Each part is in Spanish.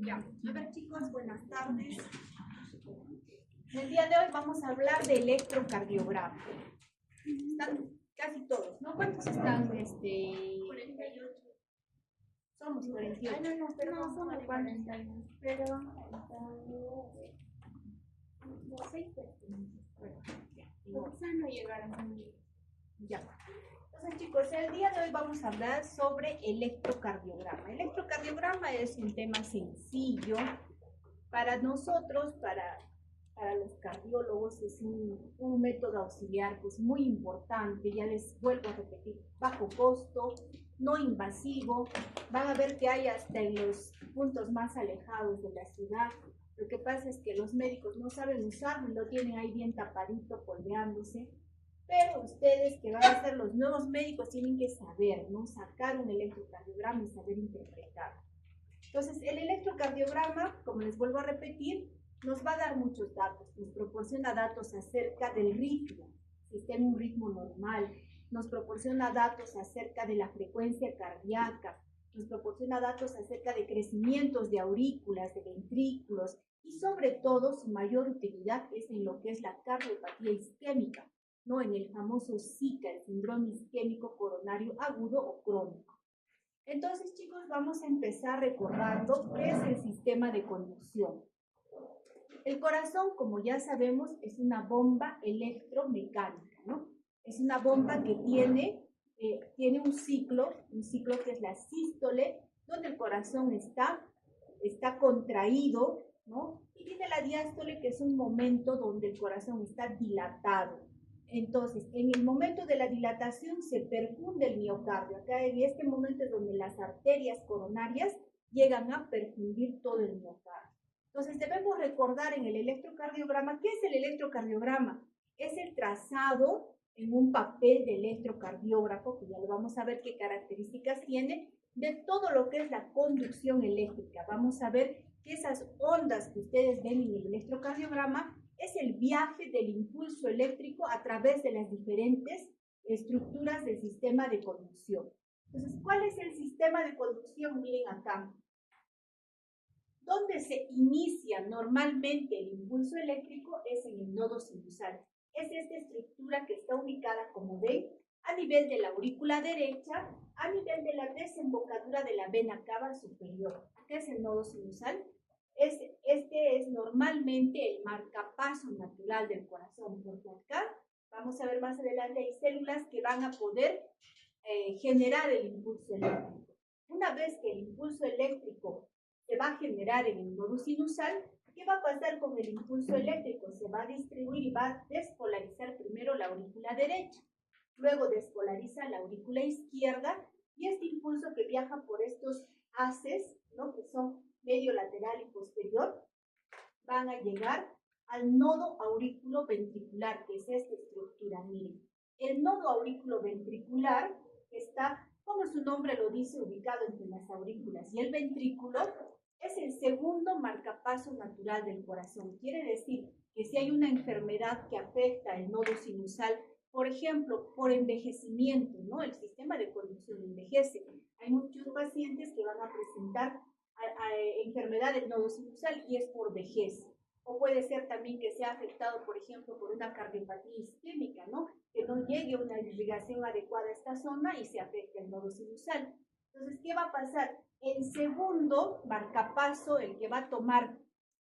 Ya. A ver, chicos, buenas tardes. El día de hoy vamos a hablar de electrocardiograma. Están casi todos, ¿no? ¿Cuántos están? 48. Somos 48. No, pero no somos 41. Pero no sé, quizás no llegaron a mí. Ya. Entonces, chicos, el día de hoy vamos a hablar sobre electrocardiograma. Electrocardiograma es un tema sencillo para nosotros, para los cardiólogos, es un método auxiliar pues muy importante. Ya les vuelvo a repetir, bajo costo, no invasivo. Van a ver que hay hasta en los puntos más alejados de la ciudad. Lo que pasa es que los médicos no saben usarlo, lo tienen ahí bien tapadito, polveándose. Pero ustedes que van a ser los nuevos médicos tienen que saber, ¿no? Sacar un electrocardiograma y saber interpretarlo. Entonces, el electrocardiograma, como les vuelvo a repetir, nos va a dar muchos datos. Nos proporciona datos acerca del ritmo, si está en un ritmo normal. Nos proporciona datos acerca de la frecuencia cardíaca. Nos proporciona datos acerca de crecimientos de aurículas, de ventrículos. Y sobre todo, su mayor utilidad es en lo que es la cardiopatía isquémica, ¿no? En el famoso SICA, el síndrome isquémico coronario agudo o crónico. Entonces, chicos, vamos a empezar recordando qué es el sistema de conducción. El corazón, como ya sabemos, es una bomba electromecánica, ¿no? Es una bomba que tiene un ciclo que es la sístole, donde el corazón está contraído, ¿no? Y tiene la diástole, que es un momento donde el corazón está dilatado. Entonces, en el momento de la dilatación se perfunde el miocardio. Acá en este momento es donde las arterias coronarias llegan a perfundir todo el miocardio. Entonces, debemos recordar en el electrocardiograma, ¿qué es el electrocardiograma? Es el trazado en un papel de electrocardiógrafo, que ya lo vamos a ver qué características tiene, de todo lo que es la conducción eléctrica. Vamos a ver que esas ondas que ustedes ven en el electrocardiograma es el viaje del impulso eléctrico a través de las diferentes estructuras del sistema de conducción. Entonces, ¿cuál es el sistema de conducción? Miren acá. Donde se inicia normalmente el impulso eléctrico es en el nodo sinusal. Es esta estructura que está ubicada, como ven, a nivel de la aurícula derecha, a nivel de la desembocadura de la vena cava superior. Acá es el nodo sinusal. Este es normalmente el marcapaso natural del corazón, porque acá, vamos a ver más adelante, hay células que van a poder generar el impulso eléctrico. Una vez que el impulso eléctrico se va a generar en el nodo sinusal, ¿qué va a pasar con el impulso eléctrico? Se va a distribuir y va a despolarizar primero la aurícula derecha, luego despolariza la aurícula izquierda, y este impulso que viaja por estos haces, ¿no? Que son medio lateral y posterior, van a llegar al nodo aurículo-ventricular, que es esta estructura. Miren, el nodo aurículo-ventricular está, como su nombre lo dice, ubicado entre las aurículas y el ventrículo. Es el segundo marcapaso natural del corazón. Quiere decir que si hay una enfermedad que afecta el nodo sinusal, por ejemplo, por envejecimiento, ¿no? El sistema de conducción envejece. Hay muchos pacientes que van a presentar enfermedad del nodo sinusal y es por vejez. O puede ser también que sea afectado, por ejemplo, por una cardiopatía isquémica, ¿no? Que no llegue una irrigación adecuada a esta zona y se afecta el nodo sinusal. Entonces, ¿qué va a pasar? El segundo marcapaso, el que va a tomar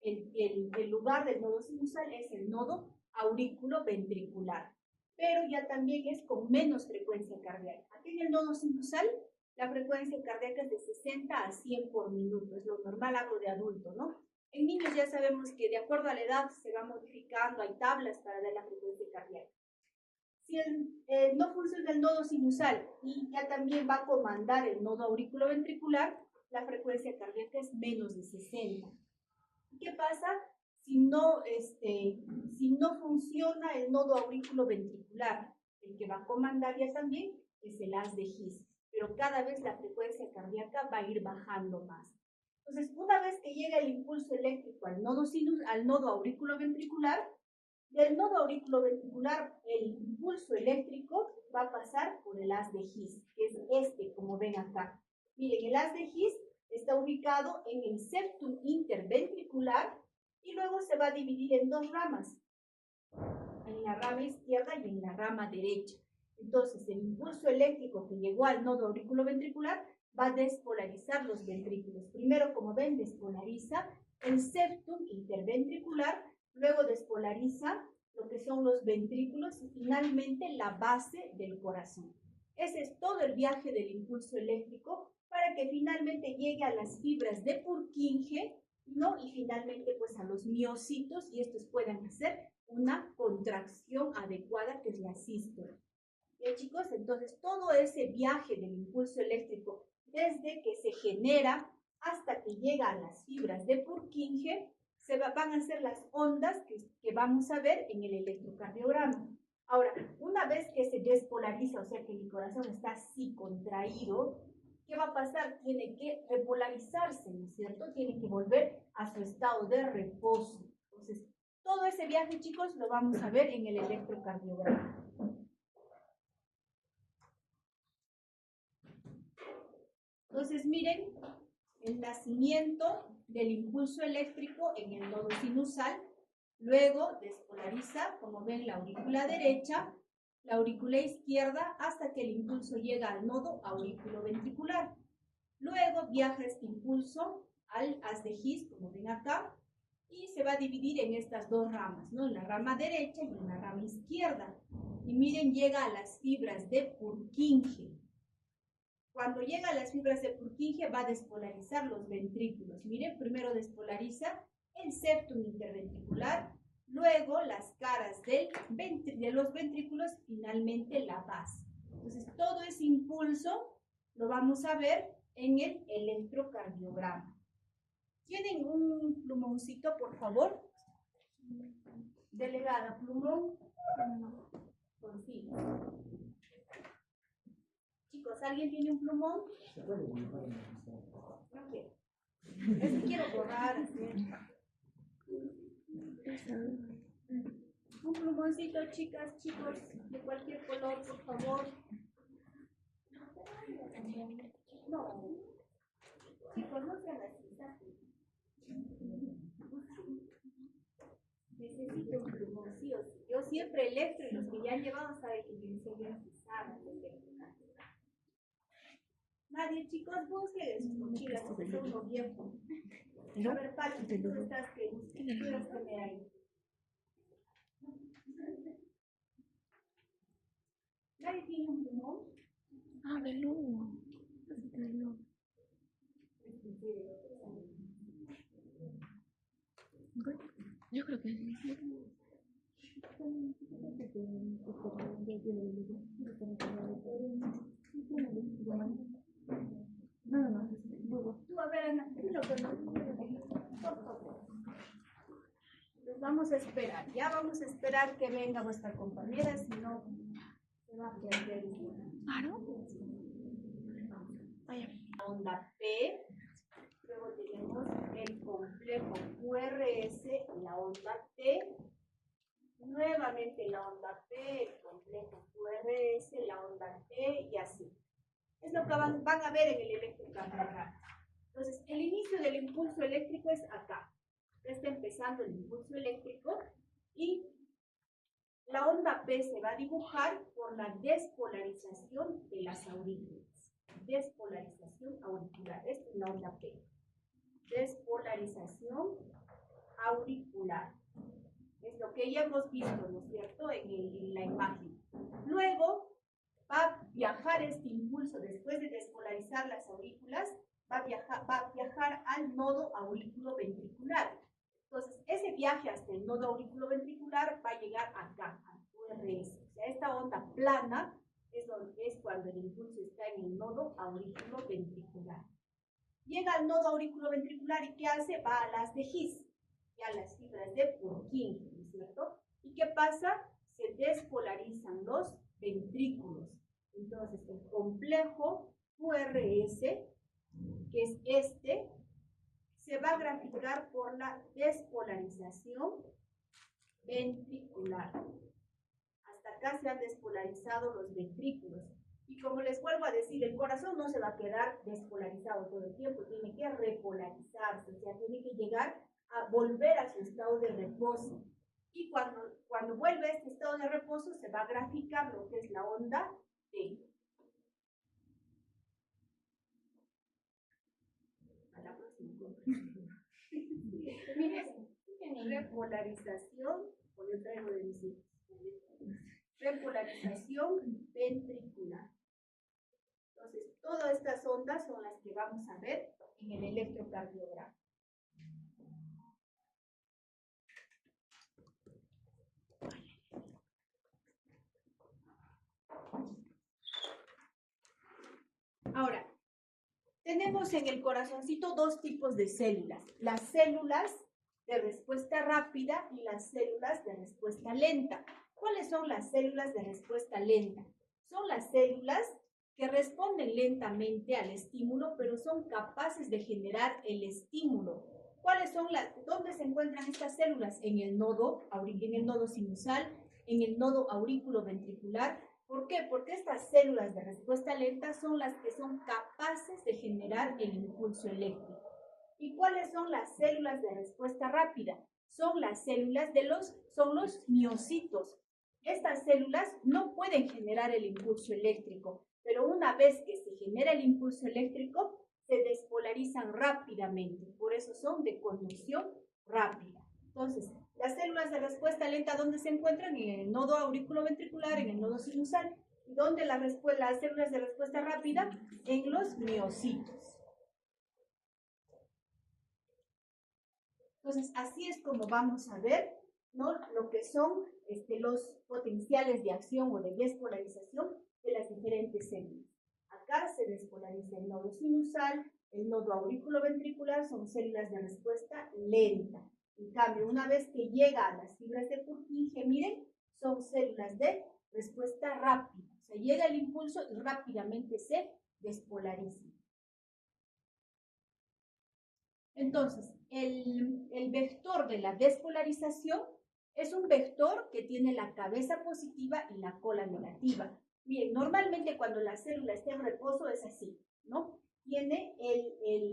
el lugar del nodo sinusal, es el nodo aurículo-ventricular. Pero ya también es con menos frecuencia cardíaca. Aquí en el nodo sinusal, la frecuencia cardíaca es de 60 a 100 por minuto. Es lo normal, hablo de adulto, ¿no? En niños ya sabemos que de acuerdo a la edad se va modificando, hay tablas para dar la frecuencia cardíaca. Si no funciona el nodo sinusal y ya también va a comandar el nodo auriculoventricular, la frecuencia cardíaca es menos de 60. ¿Qué pasa si no funciona el nodo auriculoventricular? El que va a comandar ya también es el haz de His, pero cada vez la frecuencia cardíaca va a ir bajando más. Entonces, una vez que llega el impulso eléctrico al nodo auriculoventricular, del nodo auriculoventricular el impulso eléctrico va a pasar por el haz de His, que es este, como ven acá. Miren, el haz de His está ubicado en el septum interventricular y luego se va a dividir en dos ramas, en la rama izquierda y en la rama derecha. Entonces, el impulso eléctrico que llegó al nodo auriculoventricular va a despolarizar los ventrículos. Primero, como ven, despolariza el septum interventricular, luego despolariza lo que son los ventrículos y finalmente la base del corazón. Ese es todo el viaje del impulso eléctrico para que finalmente llegue a las fibras de Purkinje, ¿no? Y finalmente pues a los miocitos y estos puedan hacer una contracción adecuada que es la sístole. ¿Bien, chicos? Entonces todo ese viaje del impulso eléctrico desde que se genera hasta que llega a las fibras de Purkinje van a ser las ondas que vamos a ver en el electrocardiograma. Ahora, una vez que se despolariza, o sea que mi corazón está así contraído, ¿qué va a pasar? Tiene que repolarizarse, ¿no es cierto? Tiene que volver a su estado de reposo. Entonces, todo ese viaje, chicos, lo vamos a ver en el electrocardiograma. Entonces, miren, el nacimiento del impulso eléctrico en el nodo sinusal, luego despolariza, como ven, la aurícula derecha, la aurícula izquierda, hasta que el impulso llega al nodo auriculoventricular. Luego viaja este impulso al haz de His, como ven acá, y se va a dividir en estas dos ramas, ¿no? En la rama derecha y en la rama izquierda. Y miren, llega a las fibras de Purkinje. Cuando llega a las fibras de Purkinje va a despolarizar los ventrículos. Miren, primero despolariza el septum interventricular, luego las caras de los ventrículos, finalmente la base. Entonces, todo ese impulso lo vamos a ver en el electrocardiograma. ¿Tienen un plumoncito, por favor? Delegada, plumón. Sí. Chicos, ¿alguien tiene un plumón? Ok. Es que quiero borrar, hacer. Un plumoncito, chicas, chicos, de cualquier color, por favor. No. Chicos, no sean así. Necesito un plumón, sí o sí. Yo siempre electro y los que ya han llevado saben que yo enseguida pisaba el electrocardiograma. Nadie, chicos, busquen en sus mochilas, porque son unos viejos. A ver, Pachi, tú estás que me ahí. ¿Nadie tiene un plumón? Ah, Belú. Yo creo que sí. No. Tú, a ver, Ana, por favor. Los vamos a esperar. Ya vamos a esperar que venga vuestra compañera, si no, se va a perder. ¿Claro? Vaya. La onda P. Luego tenemos el complejo QRS, la onda T. Nuevamente la onda P, el complejo QRS, la onda T y así. Es lo que van a ver en el electrocardiograma. Entonces, el inicio del impulso eléctrico es acá. Está empezando el impulso eléctrico y la onda P se va a dibujar por la despolarización de las aurículas. Despolarización auricular. Esta es la onda P. Despolarización auricular. Es lo que ya hemos visto, ¿no es cierto?, en la imagen. Luego va a viajar este impulso, después de despolarizar las aurículas, va a viajar al nodo auriculoventricular. Entonces, ese viaje hasta el nodo auriculoventricular va a llegar acá, al QRS. O sea, esta onda plana es cuando el impulso está en el nodo auriculoventricular. Llega al nodo auriculoventricular y ¿qué hace? Va a las de His, y a las fibras de Purkinje, ¿no es cierto? ¿Y qué pasa? Se despolarizan los ventrículos. Entonces, el complejo QRS, que es este, se va a graficar por la despolarización ventricular. Hasta acá se han despolarizado los ventrículos. Y como les vuelvo a decir, el corazón no se va a quedar despolarizado todo el tiempo, tiene que repolarizarse, o sea, tiene que llegar a volver a su estado de reposo. Y cuando vuelve a este estado de reposo, se va a graficar lo que es la onda T. A la próxima. Repolarización, por el traigo de mis hijos. Repolarización ventricular. Entonces, todas estas ondas son las que vamos a ver en el electrocardiograma. Ahora, tenemos en el corazoncito dos tipos de células. Las células de respuesta rápida y las células de respuesta lenta. ¿Cuáles son las células de respuesta lenta? Son las células que responden lentamente al estímulo, pero son capaces de generar el estímulo. ¿Dónde se encuentran estas células? En el nodo sinusal, en el nodo auriculoventricular. ¿Por qué? Porque estas células de respuesta lenta son las que son capaces de generar el impulso eléctrico. ¿Y cuáles son las células de respuesta rápida? Son las células son los miocitos. Estas células no pueden generar el impulso eléctrico, pero una vez que se genera el impulso eléctrico, se despolarizan rápidamente. Por eso son de conducción rápida. Entonces, las células de respuesta lenta, ¿dónde se encuentran? En el nodo auriculoventricular, en el nodo sinusal. ¿Dónde las células de respuesta rápida? En los miocitos. Entonces, así es como vamos a ver, ¿no?, lo que son los potenciales de acción o de despolarización de las diferentes células. Acá se despolariza el nodo sinusal, el nodo auriculoventricular, son células de respuesta lenta. En cambio, una vez que llega a las fibras de Purkinje, miren, son células de respuesta rápida. O sea, llega el impulso y rápidamente se despolariza. Entonces, el vector de la despolarización es un vector que tiene la cabeza positiva y la cola negativa. Bien, normalmente cuando la célula está en reposo es así, ¿no? Tiene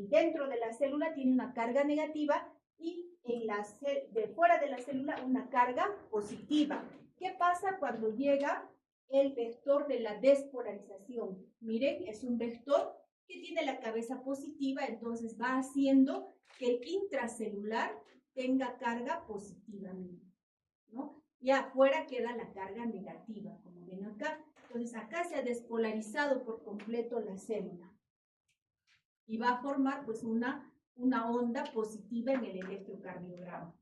dentro de la célula tiene una carga negativa y de fuera de la célula una carga positiva. ¿Qué pasa cuando llega el vector de la despolarización? Miren, es un vector que tiene la cabeza positiva, entonces va haciendo que el intracelular tenga carga positivamente, ¿no? Y afuera queda la carga negativa, como ven acá. Entonces acá se ha despolarizado por completo la célula y va a formar pues una onda positiva en el electrocardiograma.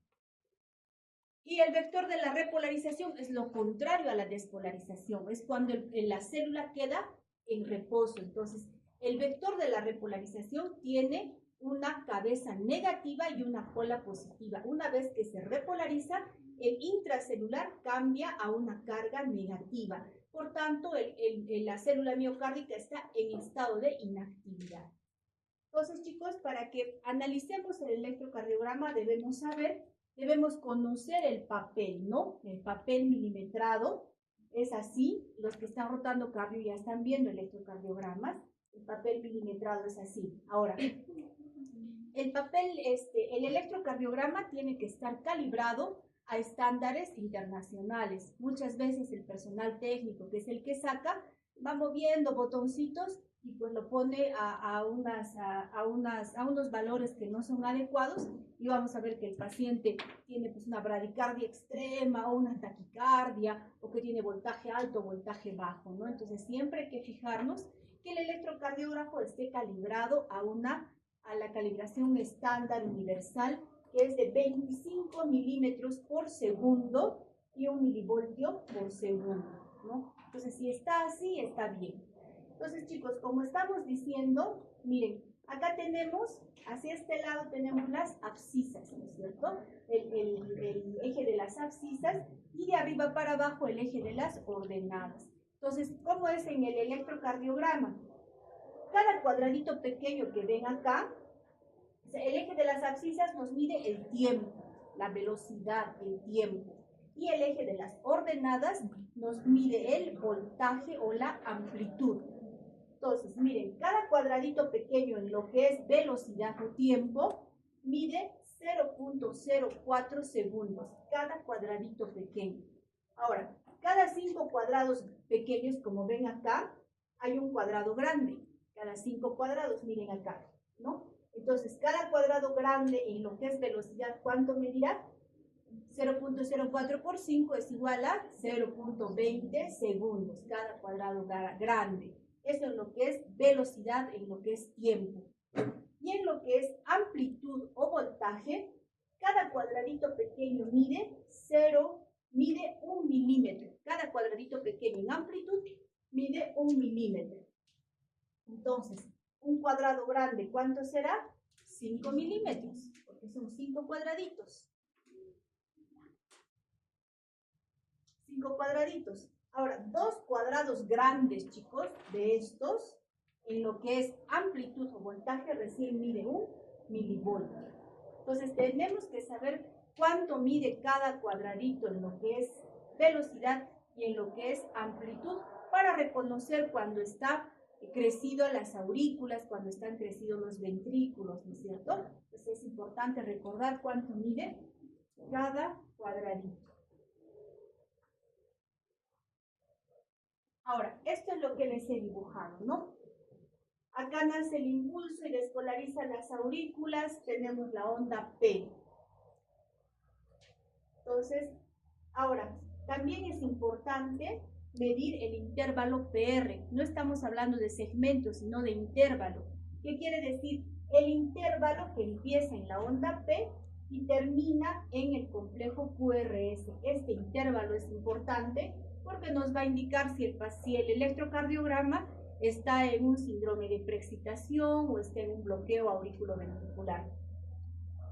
Y el vector de la repolarización es lo contrario a la despolarización, es cuando la célula queda en reposo. Entonces, el vector de la repolarización tiene una cabeza negativa y una cola positiva. Una vez que se repolariza, el intracelular cambia a una carga negativa. Por tanto, la célula miocárdica está en estado de inactividad. Entonces, chicos, para que analicemos el electrocardiograma debemos conocer el papel, ¿no? El papel milimetrado es así. Los que están rotando cardio ya están viendo electrocardiogramas. El papel milimetrado es así. Ahora, el electrocardiograma tiene que estar calibrado a estándares internacionales. Muchas veces el personal técnico, que es el que saca, va moviendo botoncitos y pues lo pone a unos valores que no son adecuados, y vamos a ver que el paciente tiene pues una bradicardia extrema o una taquicardia, o que tiene voltaje alto o voltaje bajo, ¿no? Entonces siempre hay que fijarnos que el electrocardiógrafo esté calibrado a la calibración estándar universal, que es de 25 milímetros por segundo y 1 milivoltio por segundo, ¿no? Entonces, si está así, está bien. Entonces, chicos, como estamos diciendo, miren, acá tenemos, hacia este lado tenemos las abscisas, ¿no es cierto? El eje de las abscisas, y de arriba para abajo el eje de las ordenadas. Entonces, ¿cómo es en el electrocardiograma? Cada cuadradito pequeño que ven acá, el eje de las abscisas nos mide el tiempo, la velocidad, el tiempo. Y el eje de las ordenadas nos mide el voltaje o la amplitud. Entonces, miren, cada cuadradito pequeño en lo que es velocidad o tiempo mide 0.04 segundos, cada cuadradito pequeño. Ahora, cada 5 cuadrados pequeños, como ven acá, hay un cuadrado grande. Cada 5 cuadrados, miren acá, ¿no? Entonces, cada cuadrado grande en lo que es velocidad, ¿cuánto medirá? 0.04 por 5 es igual a 0.20 segundos, cada cuadrado grande. Eso en lo que es velocidad, en lo que es tiempo. Y en lo que es amplitud o voltaje, cada cuadradito pequeño mide 1 milímetro. Cada cuadradito pequeño en amplitud mide 1 milímetro. Entonces, un cuadrado grande, ¿cuánto será? 5 milímetros, porque son 5 cuadraditos. 5 cuadraditos. Ahora, 2 cuadrados grandes, chicos, de estos, en lo que es amplitud o voltaje, recién mide 1 milivoltio. Entonces, tenemos que saber cuánto mide cada cuadradito en lo que es velocidad y en lo que es amplitud para reconocer cuando está crecido las aurículas, cuando están crecidos los ventrículos, ¿no es cierto? Entonces, es importante recordar cuánto mide cada cuadradito. Ahora, esto es lo que les he dibujado, ¿no? Acá nace el impulso y despolariza las aurículas, tenemos la onda P. Entonces, ahora, también es importante medir el intervalo PR. No estamos hablando de segmentos, sino de intervalo. ¿Qué quiere decir? El intervalo que empieza en la onda P y termina en el complejo QRS. Este intervalo es importante porque nos va a indicar si el electrocardiograma está en un síndrome de preexcitación o está en un bloqueo auriculoventricular.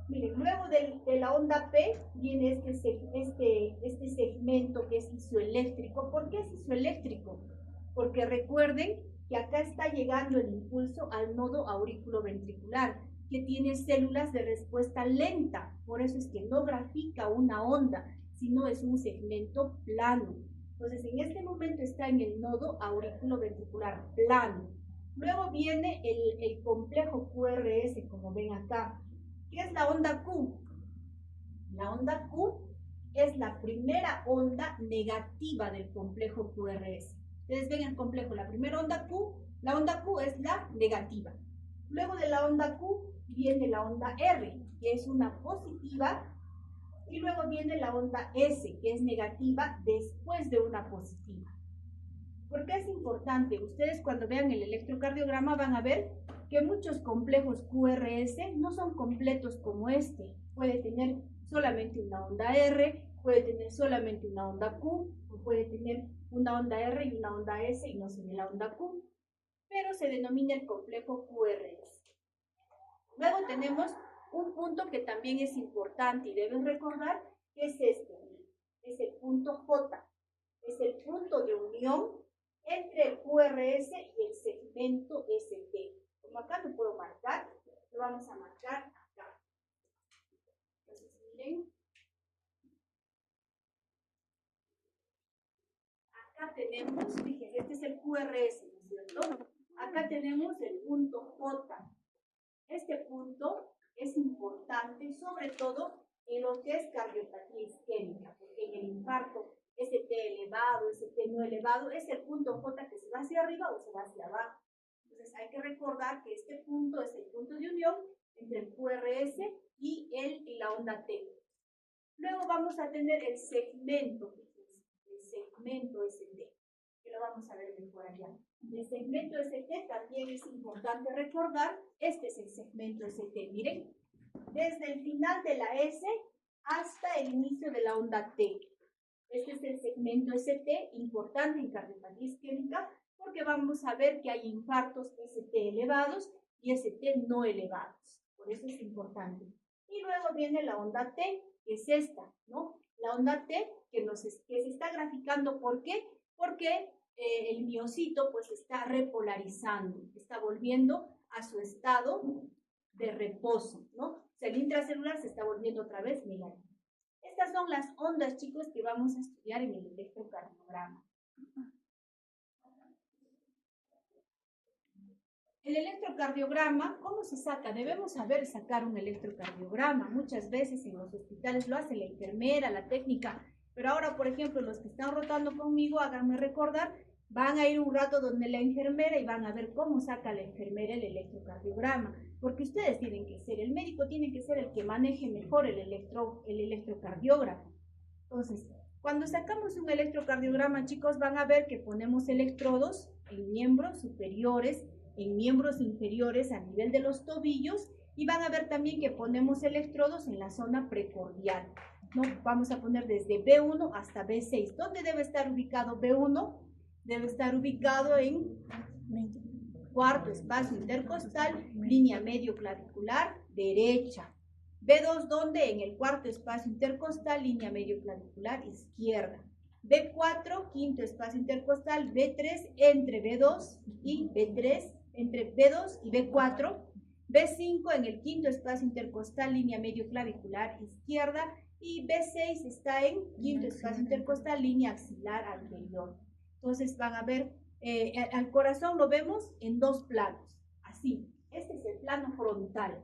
Miren, luego de la onda P viene este segmento que es isoeléctrico. ¿Por qué es isoeléctrico? Porque recuerden que acá está llegando el impulso al nodo auriculoventricular, que tiene células de respuesta lenta. Por eso es que no grafica una onda, sino es un segmento plano. Entonces, en este momento está en el nodo auriculoventricular plano. Luego viene el complejo QRS, como ven acá. ¿Qué es la onda Q? La onda Q es la primera onda negativa del complejo QRS. Ustedes ven el complejo, la primera onda Q, la onda Q es la negativa. Luego de la onda Q viene la onda R, que es una positiva, y luego viene la onda S, que es negativa después de una positiva. ¿Por qué es importante? Ustedes cuando vean el electrocardiograma van a ver que muchos complejos QRS no son completos como este. Puede tener solamente una onda R, puede tener solamente una onda Q, o puede tener una onda R y una onda S y no se ve la onda Q, pero se denomina el complejo QRS. Luego tenemos un punto que también es importante y deben recordar que es este, es el punto J, es el punto de unión entre el QRS y el segmento ST. Como acá lo puedo marcar, lo vamos a marcar acá. Entonces, miren. Acá tenemos, fíjense, este es el QRS, ¿no es cierto? Acá tenemos el punto J. Este punto es importante, sobre todo en lo que es cardiopatía isquémica, porque en el infarto ST elevado, ST no elevado, es el punto J que se va hacia arriba o se va hacia abajo. Entonces hay que recordar que este punto es el punto de unión entre el QRS y la onda T. Luego vamos a tener el segmento ST, que lo vamos a ver mejor allá. El segmento ST también es importante recordar, este es el segmento ST, miren, desde el final de la S hasta el inicio de la onda T. Este es el segmento ST, importante en cardiopatía isquémica, porque vamos a ver que hay infartos ST elevados y ST no elevados. Por eso es importante. Y luego viene la onda T, que es esta, ¿no? La onda T que se está graficando, ¿por qué? Porque el miocito pues está repolarizando, está volviendo a su estado de reposo, ¿no? O sea, el intracelular se está volviendo otra vez negativo. Estas son las ondas, chicos, que vamos a estudiar en el electrocardiograma. El electrocardiograma, ¿cómo se saca? Debemos saber sacar un electrocardiograma. Muchas veces en los hospitales lo hace la enfermera, la técnica, pero ahora, por ejemplo, los que están rotando conmigo, háganme recordar, van a ir un rato donde la enfermera y van a ver cómo saca la enfermera el electrocardiograma, porque ustedes tienen que ser, el médico tiene que ser el que maneje mejor el electrocardiógrafo. Entonces, cuando sacamos un electrocardiograma, chicos, van a ver que ponemos electrodos en miembros superiores, en miembros inferiores a nivel de los tobillos, y van a ver también que ponemos electrodos en la zona precordial, ¿no? Vamos a poner desde B1 hasta B6. ¿Dónde debe estar ubicado B1? Debe estar ubicado en cuarto espacio intercostal, línea medio clavicular derecha. B2, ¿dónde? En el cuarto espacio intercostal, línea medio clavicular izquierda. B4, quinto espacio intercostal. B3, entre B2 y B3, entre B2 y B4. B5, en el quinto espacio intercostal, línea medio clavicular izquierda. Y B6 está en quinto espacio intercostal, línea axilar anterior. Entonces van a ver, al corazón lo vemos en dos planos, así. Este es el plano frontal.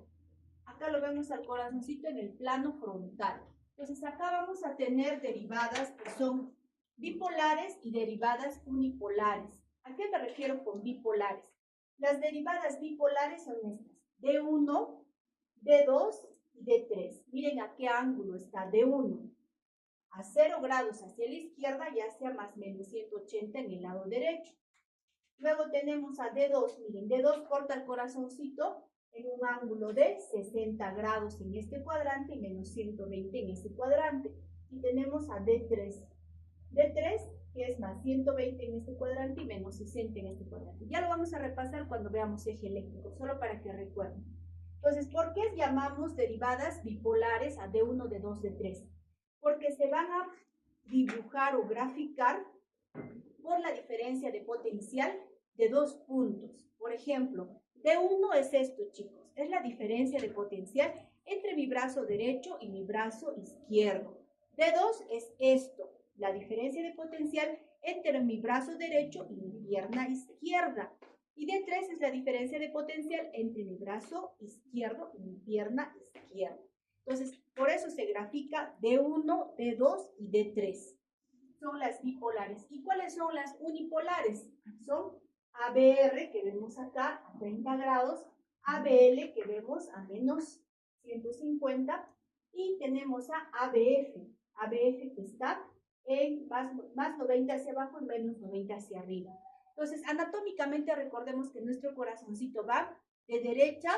Acá lo vemos al corazoncito en el plano frontal. Entonces acá vamos a tener derivadas que son bipolares y derivadas unipolares. ¿A qué me refiero con bipolares? Las derivadas bipolares son estas: D1, D2 y D3. Miren a qué ángulo está D1. A 0 grados hacia la izquierda, ya sea más o menos 180 en el lado derecho. Luego tenemos a D2. Miren, D2 corta el corazoncito en un ángulo de 60 grados en este cuadrante y menos 120 en este cuadrante. Y tenemos a D3. D3, que es más 120 en este cuadrante y menos 60 en este cuadrante. Ya lo vamos a repasar cuando veamos eje eléctrico, solo para que recuerden. Entonces, ¿por qué llamamos derivadas bipolares a D1, D2, D3? Porque se van a dibujar o graficar por la diferencia de potencial de dos puntos. Por ejemplo, D1 es esto, chicos, es la diferencia de potencial entre mi brazo derecho y mi brazo izquierdo. D2 es esto, la diferencia de potencial entre mi brazo derecho y mi pierna izquierda. Y D3 es la diferencia de potencial entre mi brazo izquierdo y mi pierna izquierda. Entonces, por eso se grafica D1, D2 y D3. Son las bipolares. ¿Y cuáles son las unipolares? Son ABR, que vemos acá a 30 grados, ABL, que vemos a menos 150, y tenemos a ABF, ABF que está en más 90 hacia abajo y menos 90 hacia arriba. Entonces, anatómicamente recordemos que nuestro corazoncito va de derecha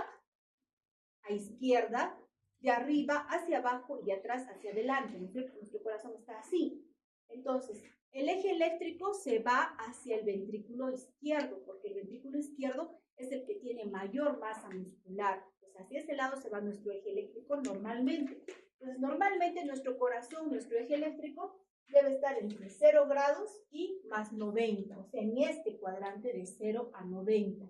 a izquierda, de arriba hacia abajo y de atrás hacia adelante. Nuestro corazón está así. Entonces, el eje eléctrico se va hacia el ventrículo izquierdo, porque el ventrículo izquierdo es el que tiene mayor masa muscular. Pues hacia ese lado se va nuestro eje eléctrico normalmente. Entonces, normalmente nuestro corazón, nuestro eje eléctrico, debe estar entre 0 grados y más 90, o sea, en este cuadrante de 0 a 90.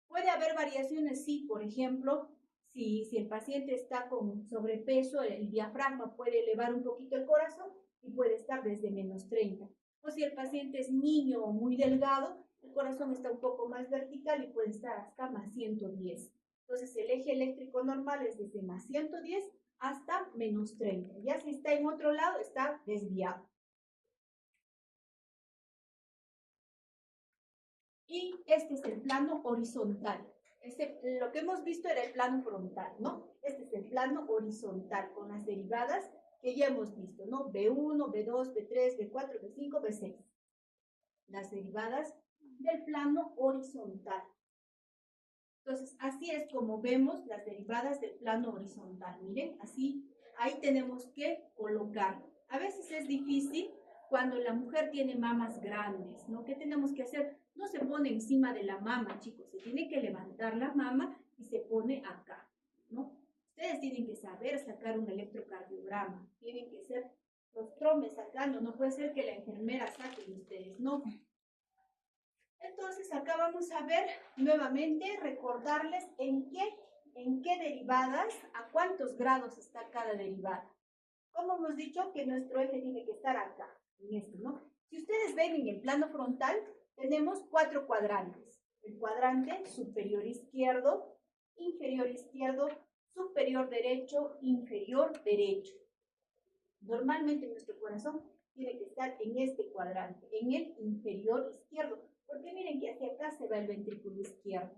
Puede haber variaciones, sí, por ejemplo, si el paciente está con sobrepeso, el diafragma puede elevar un poquito el corazón y puede estar desde menos 30. O si el paciente es niño o muy delgado, el corazón está un poco más vertical y puede estar hasta más 110. Entonces el eje eléctrico normal es desde más 110 hasta menos 30. Ya si está en otro lado, está desviado. Y este es el plano horizontal. Lo que hemos visto era el plano frontal, ¿no? Este es el plano horizontal con las derivadas que ya hemos visto, ¿no? B1, B2, B3, B4, B5, B6. Las derivadas del plano horizontal. Entonces, así es como vemos las derivadas del plano horizontal. Miren, así, ahí tenemos que colocar. A veces es difícil cuando la mujer tiene mamas grandes, ¿no? ¿Qué tenemos que hacer? No se pone encima de la mama, chicos. Se tiene que levantar la mama y se pone acá, ¿no? Ustedes tienen que saber sacar un electrocardiograma. Tienen que ser los tromes sacando. No puede ser que la enfermera saque y ustedes no. Entonces, acá vamos a ver nuevamente, recordarles en qué derivadas, a cuántos grados está cada derivada. como hemos dicho que nuestro eje tiene que estar acá, en este, ¿no? Si ustedes ven en el plano frontal, tenemos 4 cuadrantes. El cuadrante superior izquierdo, inferior izquierdo, superior derecho, inferior derecho. Normalmente nuestro corazón tiene que estar en este cuadrante, en el inferior izquierdo, porque miren que hacia acá se va el ventrículo izquierdo.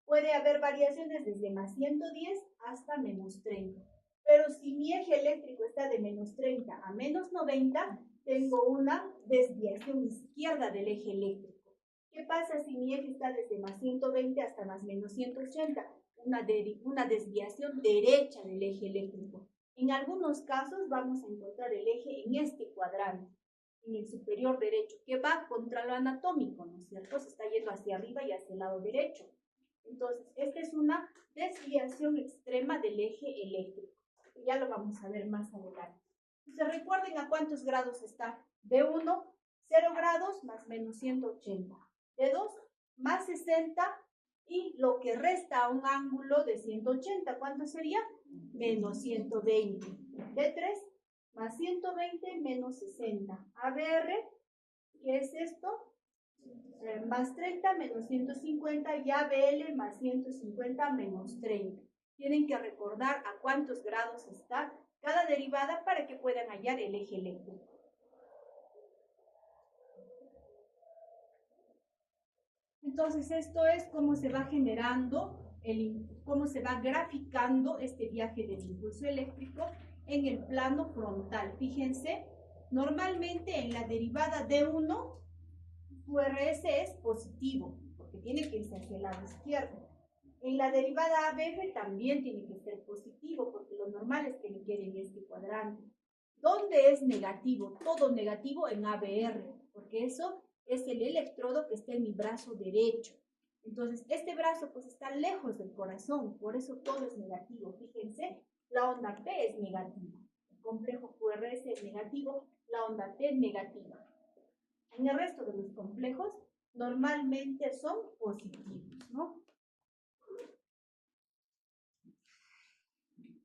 Puede haber variaciones desde más 110 hasta menos 30. Pero si mi eje eléctrico está de menos 30 a menos 90, tengo una desviación izquierda del eje eléctrico. ¿Qué pasa si mi eje está desde más 120 hasta más menos 180? Una desviación derecha del eje eléctrico. En algunos casos vamos a encontrar el eje en este cuadrante, en el superior derecho, que va contra lo anatómico, ¿no es cierto? Se está yendo hacia arriba y hacia el lado derecho. Entonces, esta es una desviación extrema del eje eléctrico. Ya lo vamos a ver más adelante. Entonces, recuerden a cuántos grados está. De 1, 0 grados más menos 180. De 2, más 60. Y lo que resta a un ángulo de 180, ¿cuánto sería? Menos 120. De 3, más 120 menos 60. ABR, ¿qué es esto? Más 30 menos 150 y ABL más 150 menos 30. Tienen que recordar a cuántos grados está cada derivada para que puedan hallar el eje eléctrico. Entonces, esto es cómo se va generando, cómo se va graficando este viaje del impulso eléctrico en el plano frontal. Fíjense, normalmente en la derivada D1, su RS es positivo, porque tiene que irse hacia el lado izquierdo. En la derivada ABF también tiene que ser positivo, porque lo normal es que me quede en este cuadrante. ¿Dónde es negativo? Todo negativo en ABR, porque eso es el electrodo que está en mi brazo derecho. Entonces, este brazo pues está lejos del corazón, por eso todo es negativo. Fíjense, la onda P es negativa. El complejo QRS es negativo, la onda T es negativa. En el resto de los complejos, normalmente son positivos, ¿no?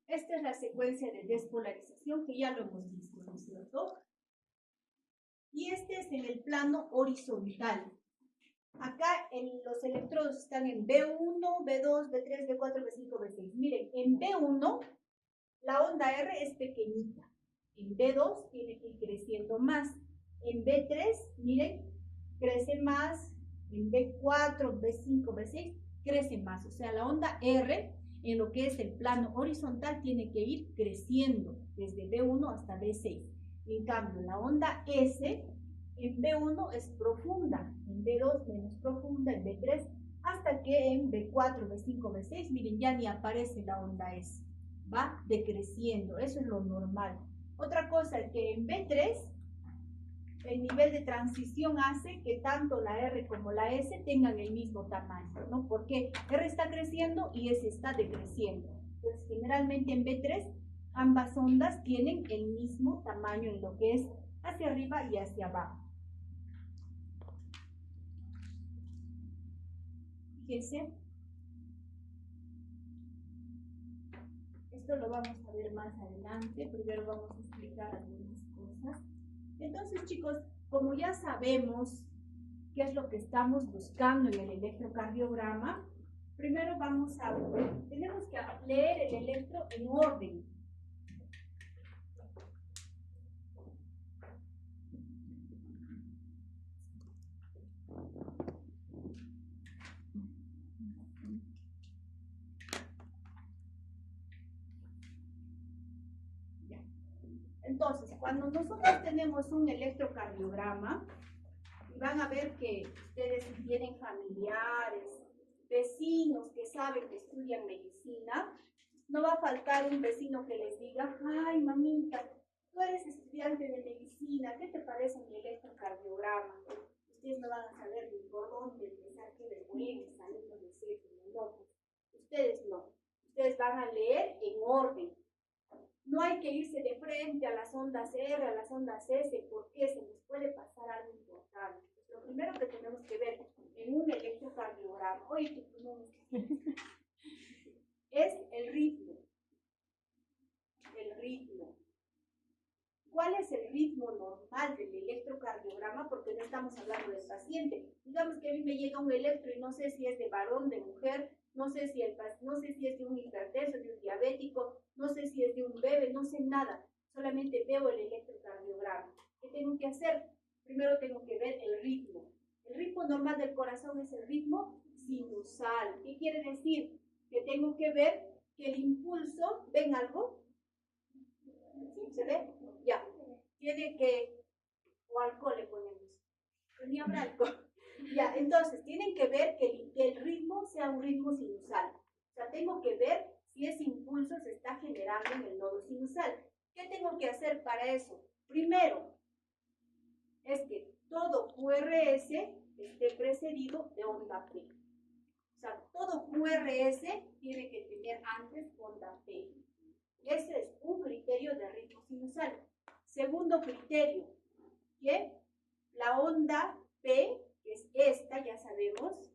Esta es la secuencia de despolarización que ya lo hemos visto, ¿no es cierto? Y este es en el plano horizontal. Acá los electrodos están en B1, B2, B3, B4, B5, B6. Miren, en B1 la onda R es pequeñita. En B2 tiene que ir creciendo más. En B3, miren, crece más. En B4, B5, B6 crece más. O sea, la onda R en lo que es el plano horizontal tiene que ir creciendo desde B1 hasta B6. En cambio, la onda S en B1 es profunda, en B2 menos profunda, en B3, hasta que en B4, B5, B6, miren, ya ni aparece la onda S. Va decreciendo, eso es lo normal. Otra cosa es que en B3, el nivel de transición hace que tanto la R como la S tengan el mismo tamaño, ¿no? Porque R está creciendo y S está decreciendo. Entonces, generalmente en B3, ambas ondas tienen el mismo tamaño en lo que es hacia arriba y hacia abajo. Fíjense. Esto lo vamos a ver más adelante. Primero vamos a explicar algunas cosas. Entonces, chicos, como ya sabemos qué es lo que estamos buscando en el electrocardiograma, primero tenemos que leer el electro en orden. Entonces, cuando nosotros tenemos un electrocardiograma, y van a ver que ustedes tienen familiares, vecinos que saben que estudian medicina, no va a faltar un vecino que les diga, ay mamita, tú eres estudiante de medicina, ¿qué te parece mi electrocardiograma? Ustedes no van a saber ni por dónde empezar, qué vergüenza, alumnos de séptimo, no. Ustedes no. Ustedes van a leer en orden. No hay que irse de frente a las ondas R, a las ondas S, porque se nos puede pasar algo importante. Pues lo primero que tenemos que ver en un electrocardiograma, es el ritmo. El ritmo. ¿cuál es el ritmo normal del electrocardiograma? Porque no estamos hablando del paciente. Digamos que a mí me llega un electro y no sé si es de varón, de mujer, no sé si es de un hipertenso, de un diabético, no sé si es de un bebé, no sé nada. Solamente veo el electrocardiograma. ¿Qué tengo que hacer? Primero tengo que ver el ritmo. El ritmo normal del corazón es el ritmo sinusal. ¿Qué quiere decir? Que tengo que ver que el impulso, ¿ven algo? ¿Sí? ¿Se ve? Ya. Tiene que, o alcohol le ponemos. Pues ni habrá alcohol. Ya, entonces, tienen que ver que el ritmo sea un ritmo sinusal. O sea, tengo que ver si ese impulso se está generando en el nodo sinusal. ¿Qué tengo que hacer para eso? Primero, es que todo QRS esté precedido de onda P. O sea, todo QRS tiene que tener antes onda P. Ese es un criterio de ritmo sinusal. Segundo criterio, que la onda P, que es esta, ya sabemos,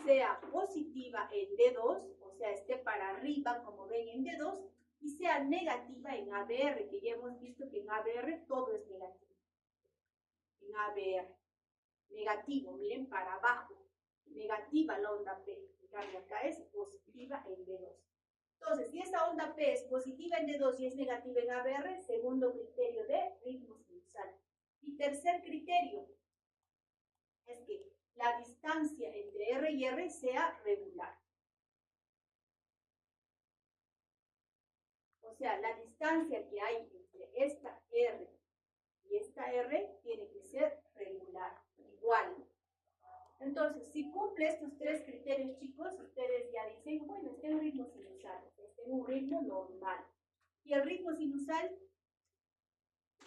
sea positiva en D2, o sea, esté para arriba, como ven en D2, y sea negativa en ABR, que ya hemos visto que en ABR todo es negativo. En ABR, negativo, miren, para abajo, negativa la onda P, en cambio acá es positiva en D2. Entonces, si esa onda P es positiva en D2 y es negativa en ABR, segundo criterio de ritmo sinusal. Y tercer criterio es que la distancia entre R y R sea regular. O sea, la distancia que hay entre esta R y esta R tiene que ser regular, igual. Entonces, si cumple estos tres criterios, chicos, ustedes ya dicen, bueno, está en ritmo sinusal, está en un ritmo normal. Y el ritmo sinusal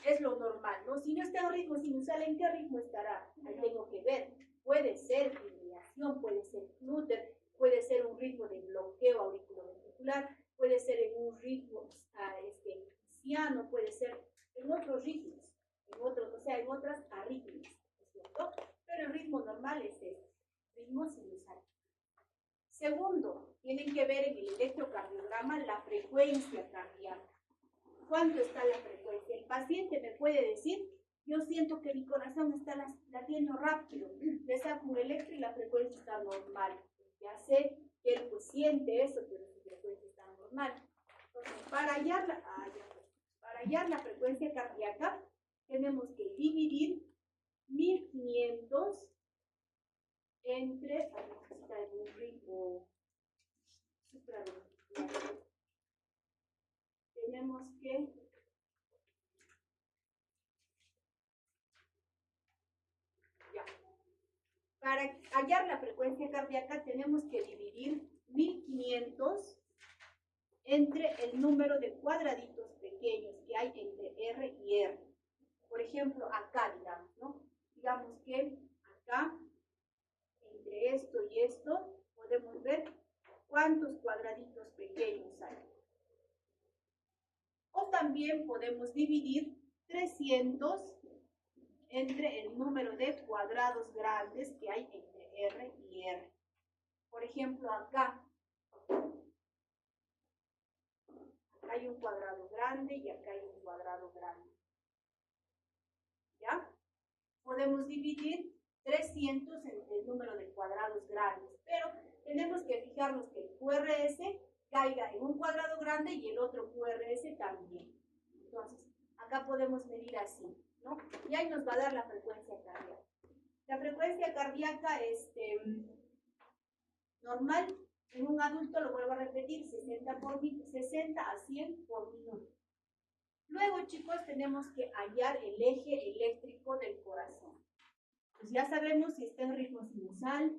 es lo normal, ¿no? Si no está en ritmo sinusal, ¿en qué ritmo estará? Ahí tengo que ver. Puede ser fibrilación, puede ser flutter, puede ser un ritmo de bloqueo auriculoventricular, puede ser en un ritmo pisciano, puede ser en otros ritmos, o sea, en otras arritmias, ¿no es cierto? Pero el ritmo normal es este, ritmo sinusal. Segundo, tienen que ver en el electrocardiograma la frecuencia cardíaca. ¿Cuánto está la frecuencia? El paciente me puede decir, yo siento que mi corazón está latiendo rápido, le saco un electro y la frecuencia está normal. Ya sé que él pues siente eso, pero su frecuencia está normal. Entonces, para hallar la frecuencia cardíaca, tenemos que dividir 1500 entre, está en un ritmo supraventricular. Tenemos que para hallar la frecuencia cardíaca tenemos que dividir 1500 entre el número de cuadraditos pequeños que hay entre R y R. Por ejemplo, acá, digamos, ¿no? Digamos que acá, entre esto y esto, podemos ver cuántos cuadraditos pequeños hay. O también podemos dividir 300 entre el número de cuadrados grandes que hay entre R y R. Por ejemplo, acá hay un cuadrado grande y acá hay un cuadrado grande. ¿Ya? Podemos dividir 300 entre el número de cuadrados grandes, pero tenemos que fijarnos que el QRS caiga en un cuadrado grande y el otro QRS también. Entonces, acá podemos medir así, ¿no? Y ahí nos va a dar la frecuencia cardíaca. La frecuencia cardíaca normal en un adulto, lo vuelvo a repetir, 60 a 100 por minuto. Luego, chicos, tenemos que hallar el eje eléctrico del corazón. Pues ya sabemos si está en ritmo sinusal,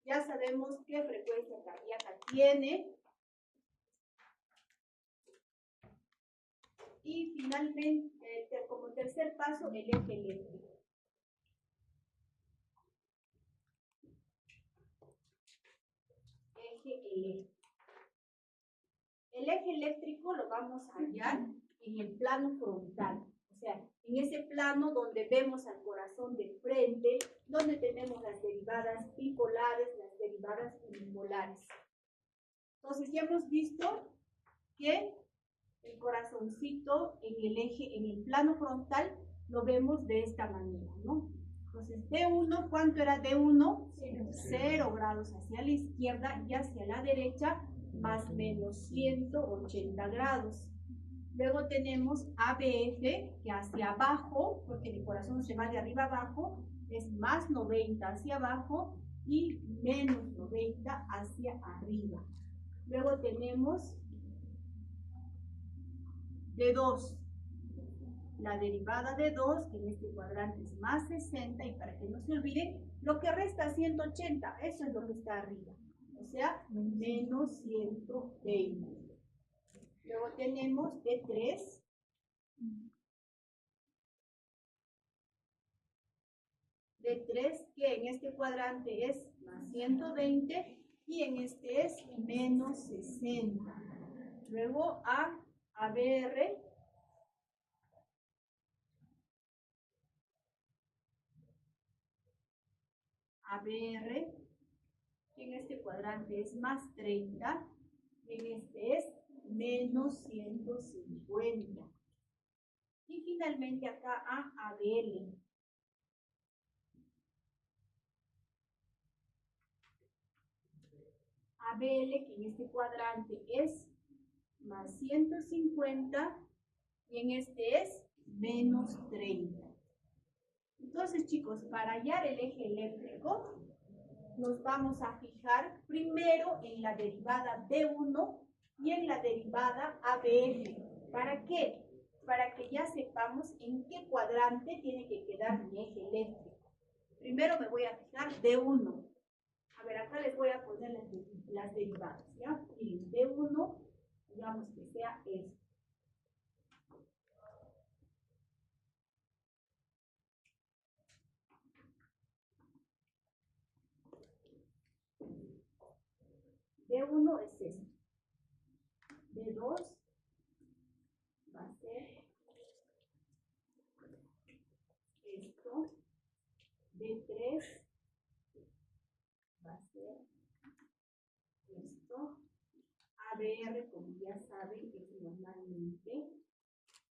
ya sabemos qué frecuencia cardíaca tiene. Y finalmente, como tercer paso, el eje eléctrico. Eje eléctrico. El eje eléctrico lo vamos a hallar en el plano frontal. O sea, en ese plano donde vemos al corazón de frente, donde tenemos las derivadas bipolares, las derivadas unipolares. Entonces, ya hemos visto que El corazoncito en el eje, en el plano frontal, lo vemos de esta manera, ¿no? Entonces, D1, ¿cuánto era D1? 0 grados hacia la izquierda y hacia la derecha, más menos 180 grados. Luego tenemos ABF, que hacia abajo, porque el corazón se va de arriba abajo, es más 90 hacia abajo y menos 90 hacia arriba. Luego tenemos D2. La derivada de 2, que en este cuadrante es más 60, y para que no se olviden, lo que resta 180, eso es lo que está arriba, o sea, menos 120. Luego tenemos D3. D3, que en este cuadrante es más 120 y en este es menos 60. Luego ABR. ABR, que en este cuadrante es más 30, y en este es menos 150. Y finalmente acá ABL. ABL, que en este cuadrante es más 150, y en este es menos 30. Entonces, chicos, para hallar el eje eléctrico, nos vamos a fijar primero en la derivada D1 y en la derivada ABF. ¿Para qué? Para que ya sepamos en qué cuadrante tiene que quedar mi eje eléctrico. Primero me voy a fijar D1. A ver, acá les voy a poner las derivadas, ¿ya? Miren, D1, digamos que sea esto. D1 es esto. D2 va a ser esto. D3 va a ser esto. ABR, como ya saben, es normalmente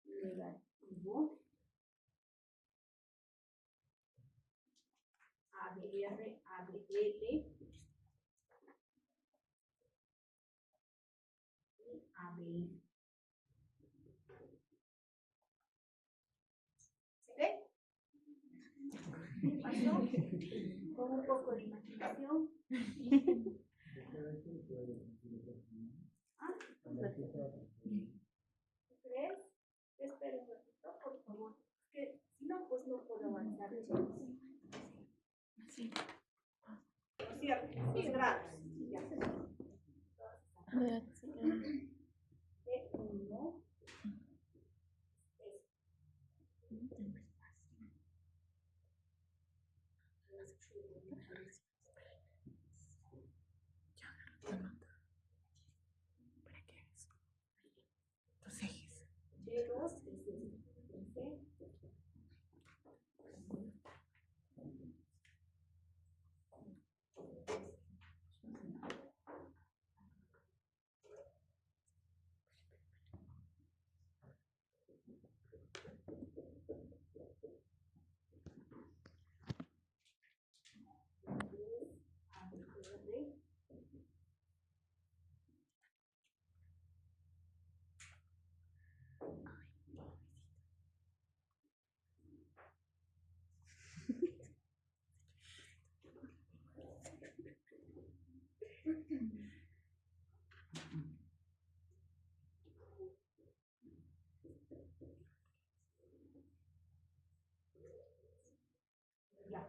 negativo. ABR, ABL. AB. ¿Se ve? ¿Qué pasó? Con un poco de imaginación. ¿Ah? ¿Crees? Espera un ratito, por favor. Que si no, pues no puedo avanzar. Sí. ¿No es cierto? 10 grados. Ya. A ver, sí. D1. D2 es este. Ya.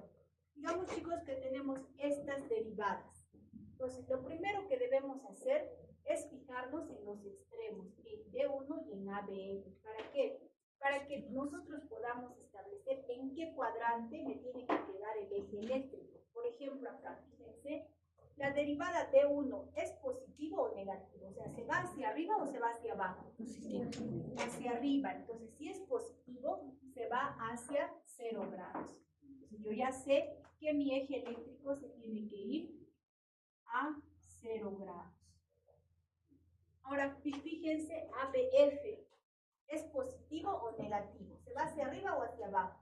Digamos, chicos, que tenemos estas derivadas. Entonces, lo primero que debemos hacer es fijarnos en los extremos, en D1 y en ABF. ¿Para qué? Para que nosotros podamos establecer en qué cuadrante me tiene que quedar el eje eléctrico. Por ejemplo, acá, fíjense, la derivada D1 ¿es positivo o negativo? O sea, ¿se va hacia arriba o se va hacia abajo? Positivo. Hacia arriba. Entonces, si es positivo, se va hacia 0 grados. Entonces, yo ya sé que mi eje eléctrico se tiene que ir a 0 grados. Ahora, fíjense, ABF, ¿es positivo o negativo? ¿Se va hacia arriba o hacia abajo?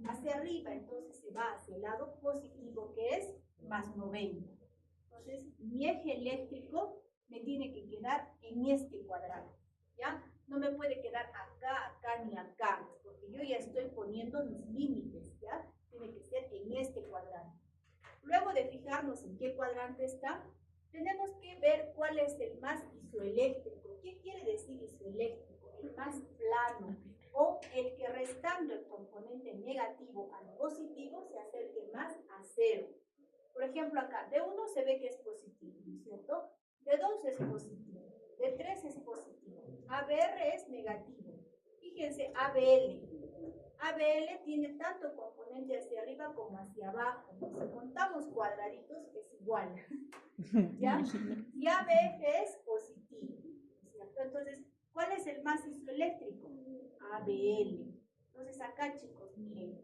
Hacia arriba, entonces se va hacia el lado positivo, que es más 90. Entonces, mi eje eléctrico me tiene que quedar en este cuadrante, ¿ya? No me puede quedar acá, acá, ni acá, porque yo ya estoy poniendo mis límites, ¿ya? Tiene que ser en este cuadrante. Luego de fijarnos en qué cuadrante está, tenemos que ver cuál es el más isoeléctrico. ¿Qué quiere decir isoeléctrico? El más plano, o el que restando el componente negativo al positivo se acerque más a cero. Por ejemplo, acá, D1 se ve que es positivo, ¿no es cierto? D2 es positivo, D3 es positivo, ABR es negativo. Fíjense, ABL. ABL tiene tanto componente hacia arriba como hacia abajo. Si contamos cuadraditos es igual. ¿Ya? Y ABF es positivo, ¿cierto? Entonces, ¿cuál es el más isoeléctrico? ABL. Entonces, acá, chicos, miren.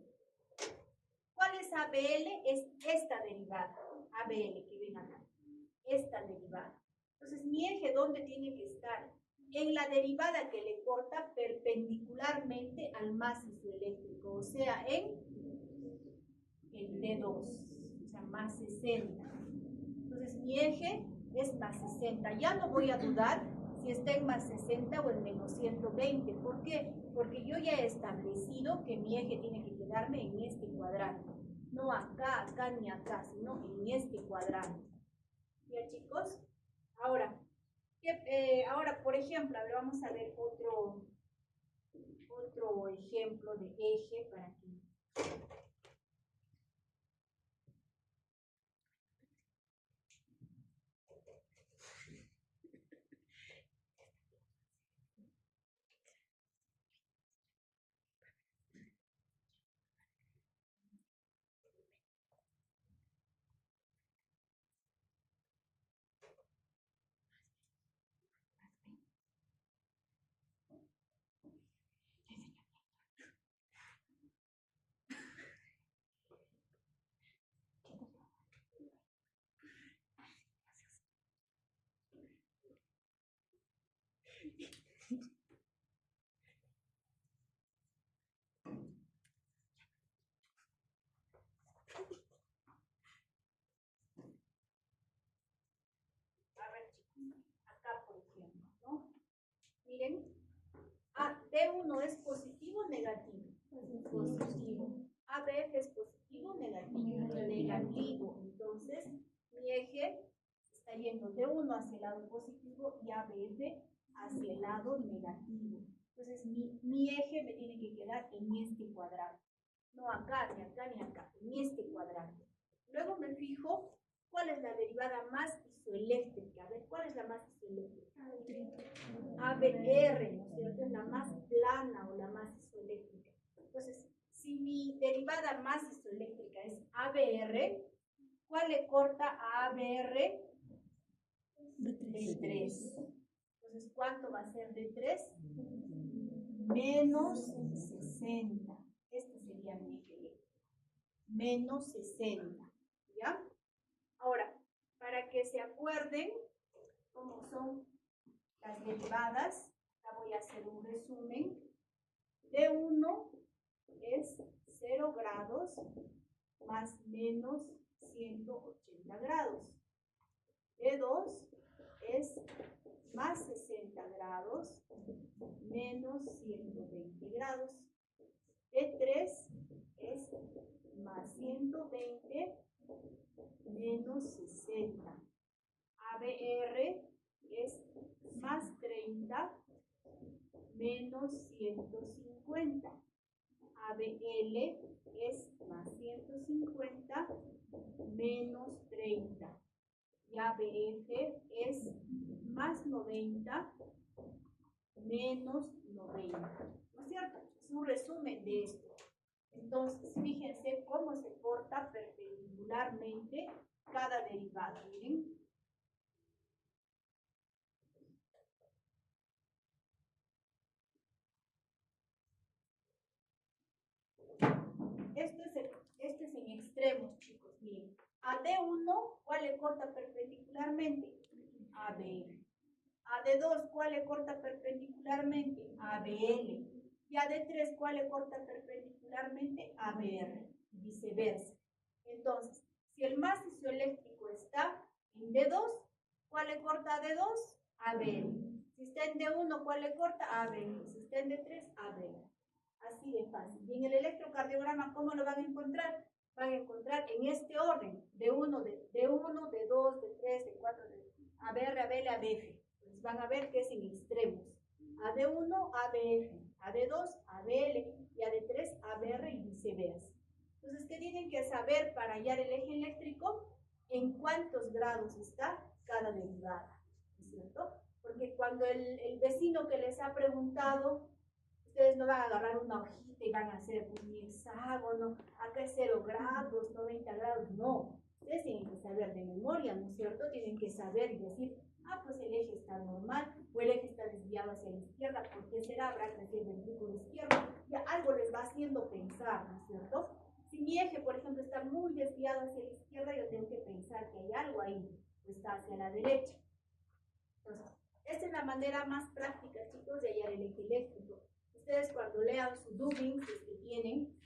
¿Cuál es ABL? Es esta derivada. ABL, que ven acá. Esta derivada. Entonces, mi eje, ¿dónde tiene que estar? En la derivada que le corta perpendicularmente al más isoeléctrico, o sea, en el D2, o sea, más 60. Entonces, mi eje es más 60. Ya no voy a dudar si está en más 60 o en menos 120. ¿Por qué? Porque yo ya he establecido que mi eje tiene que quedarme en este cuadrante. No acá, acá ni acá, sino en este cuadrante. ¿Ya, chicos? Ahora, por ejemplo, ahora vamos a ver otro ejemplo de eje para que... A ver, chicos, acá por ejemplo, ¿no? Miren, D1 es positivo o negativo. Positivo. ABF es positivo o negativo. Negativo. Entonces, mi eje está yendo D1 hacia el lado positivo y ABF hacia el lado negativo. Entonces, mi eje me tiene que quedar en este cuadrante. No acá, ni acá, ni acá. En este cuadrante. Luego me fijo cuál es la derivada más isoeléctrica. A ver, ¿cuál es la más isoeléctrica? ABR, ¿no es cierto? Es la más plana o la más isoeléctrica. Entonces, si mi derivada más isoeléctrica es ABR, ¿cuál le corta a ABR? D3. Entonces, ¿cuánto va a ser D3? Menos 60. Este sería mi eje eléctrico. Menos 60. ¿Ya? Ahora, para que se acuerden cómo son las derivadas, acá voy a hacer un resumen. D1 es 0 grados más menos 180 grados. D2 es más 60 grados menos 120 grados. D3 es más 120 menos 60. ABR es más 30 menos 150. ABL es más 150 menos 30. Y ABF es más 90 menos 90. ¿No es cierto? Es un resumen de esto. Entonces, fíjense cómo se corta perpendicularmente cada derivada. Miren. Esto es en extremos, chicos. Miren. A D1, ¿cuál le corta perpendicularmente? AB. A de 2, ¿cuál le corta perpendicularmente? ABL. Y a de 3, ¿cuál le corta perpendicularmente? ABR. Y viceversa. Entonces, si el macizo eléctrico está en D2, ¿cuál le corta a D2? ABL. Si está en D1, ¿cuál le corta? ABL. Si está en D3, ABL. Así de fácil. Y en el electrocardiograma, ¿cómo lo van a encontrar? Van a encontrar en este orden, D1, D2, D3, D4, ABR, ABL, ABF. Entonces van a ver que es en extremos. AD1, ABF, AD2, ABL y AD3, ABR y viceversa. Entonces, ¿qué tienen que saber para hallar el eje eléctrico? En cuántos grados está cada derivada, ¿no es cierto? Porque cuando el vecino que les ha preguntado, ustedes no van a agarrar una hojita y van a hacer un hexágono, acá es 0 grados, 90 grados, no. Ustedes tienen que saber de memoria, ¿no es cierto? Tienen que saber y decir, ah, pues el eje está normal, o el eje está desviado hacia la izquierda, ¿por qué será? Habrá crecido el ventrículo izquierdo, ya algo les va haciendo pensar, ¿no es cierto? Si mi eje, por ejemplo, está muy desviado hacia la izquierda, yo tengo que pensar que hay algo ahí, o está hacia la derecha. Entonces, esta es la manera más práctica, chicos, de hallar el eje eléctrico. Ustedes cuando lean su Dubin, si es que tienen,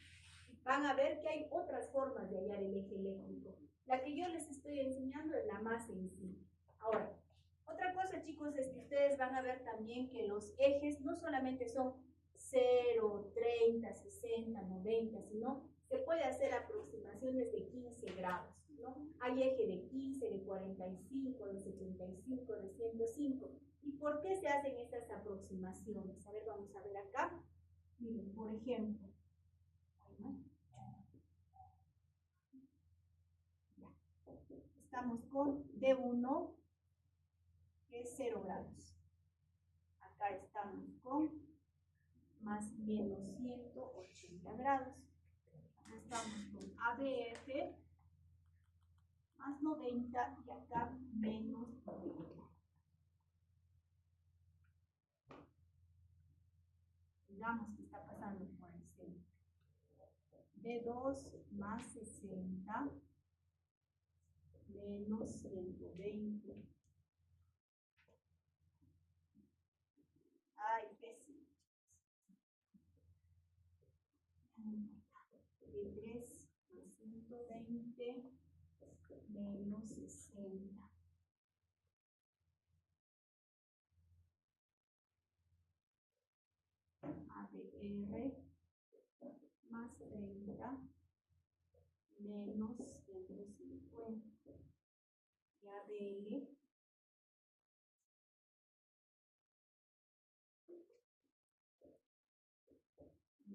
van a ver que hay otras formas de hallar el eje eléctrico. La que yo les estoy enseñando es la más sencilla. Ahora, otra cosa, chicos, es que ustedes van a ver también que los ejes no solamente son 0, 30, 60, 90, sino se puede hacer aproximaciones de 15 grados, ¿no? Hay eje de 15, de 45, de 75, de 105. ¿Y por qué se hacen estas aproximaciones? A ver, vamos a ver acá. Miren, por ejemplo, estamos con D1, que es 0 grados. Acá estamos con más o menos 180 grados. Acá estamos con ABF, más 90 y acá menos 90. Digamos que está pasando por el centro. D2 más 60 menos 120. Ay, pésimo. D3 más 120 menos 60. ABR más 30 menos 150. Y ABL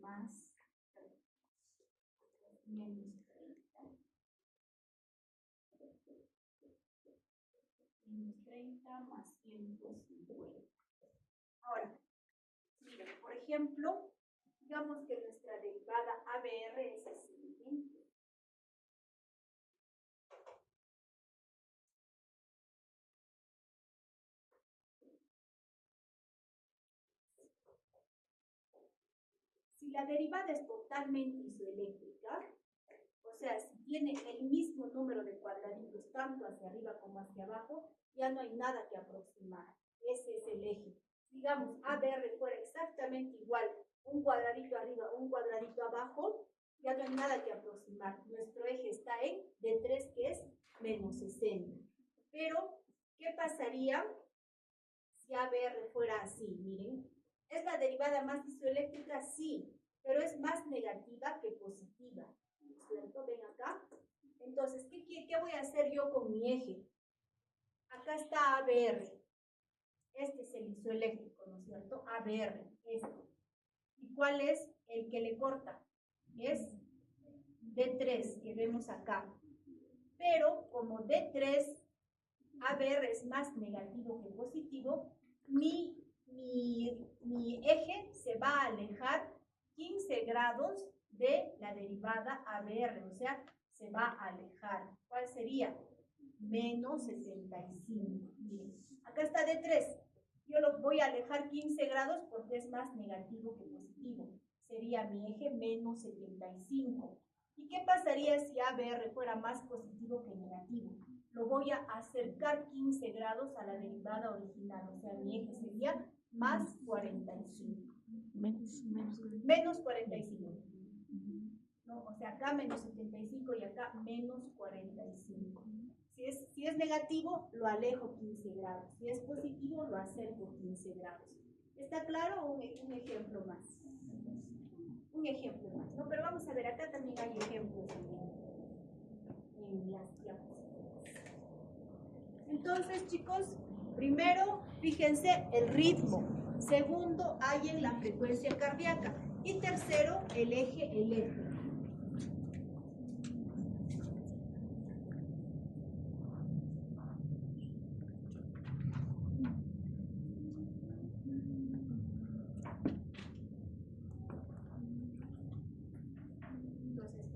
más 30 menos 30 menos 30 más 150. Ahora, miren, por ejemplo, digamos que nuestra derivada ABR es así. Si la derivada es totalmente isoeléctrica, o sea, si tiene el mismo número de cuadraditos tanto hacia arriba como hacia abajo, ya no hay nada que aproximar. Ese es el eje. Digamos, ABR fuera exactamente igual, un cuadradito arriba, un cuadradito abajo, ya no hay nada que aproximar. Nuestro eje está en D3, que es menos 60. Pero, ¿qué pasaría si ABR fuera así? Miren, ¿es la derivada más isoeléctrica? Sí, pero es más negativa que positiva, ¿no es cierto? Ven acá. Entonces, ¿qué voy a hacer yo con mi eje? Acá está ABR. Este es el isoeléctrico, ¿no es cierto? ABR, este. ¿Y cuál es el que le corta? Es D3, que vemos acá. Pero como D3, ABR es más negativo que positivo, mi eje se va a alejar 15 grados de la derivada ABR, o sea, se va a alejar. ¿Cuál sería? Menos 75. Miren, acá está D3. Yo lo voy a alejar 15 grados porque es más negativo que positivo. Sería mi eje menos 75. ¿Y qué pasaría si ABR fuera más positivo que negativo? lo voy a acercar 15 grados a la derivada original, o sea, mi eje sería más 45. Menos 45. ¿No? O sea, acá menos 75 y acá menos 45. Si es negativo, lo alejo 15 grados. Si es positivo, lo acerco 15 grados. ¿Está claro? Un ejemplo más. Un ejemplo más, ¿no? Pero vamos a ver, acá también hay ejemplos en las diapositivas. Entonces, chicos, primero, fíjense el ritmo. Segundo, hallen la frecuencia cardíaca. Y tercero, el eje eléctrico.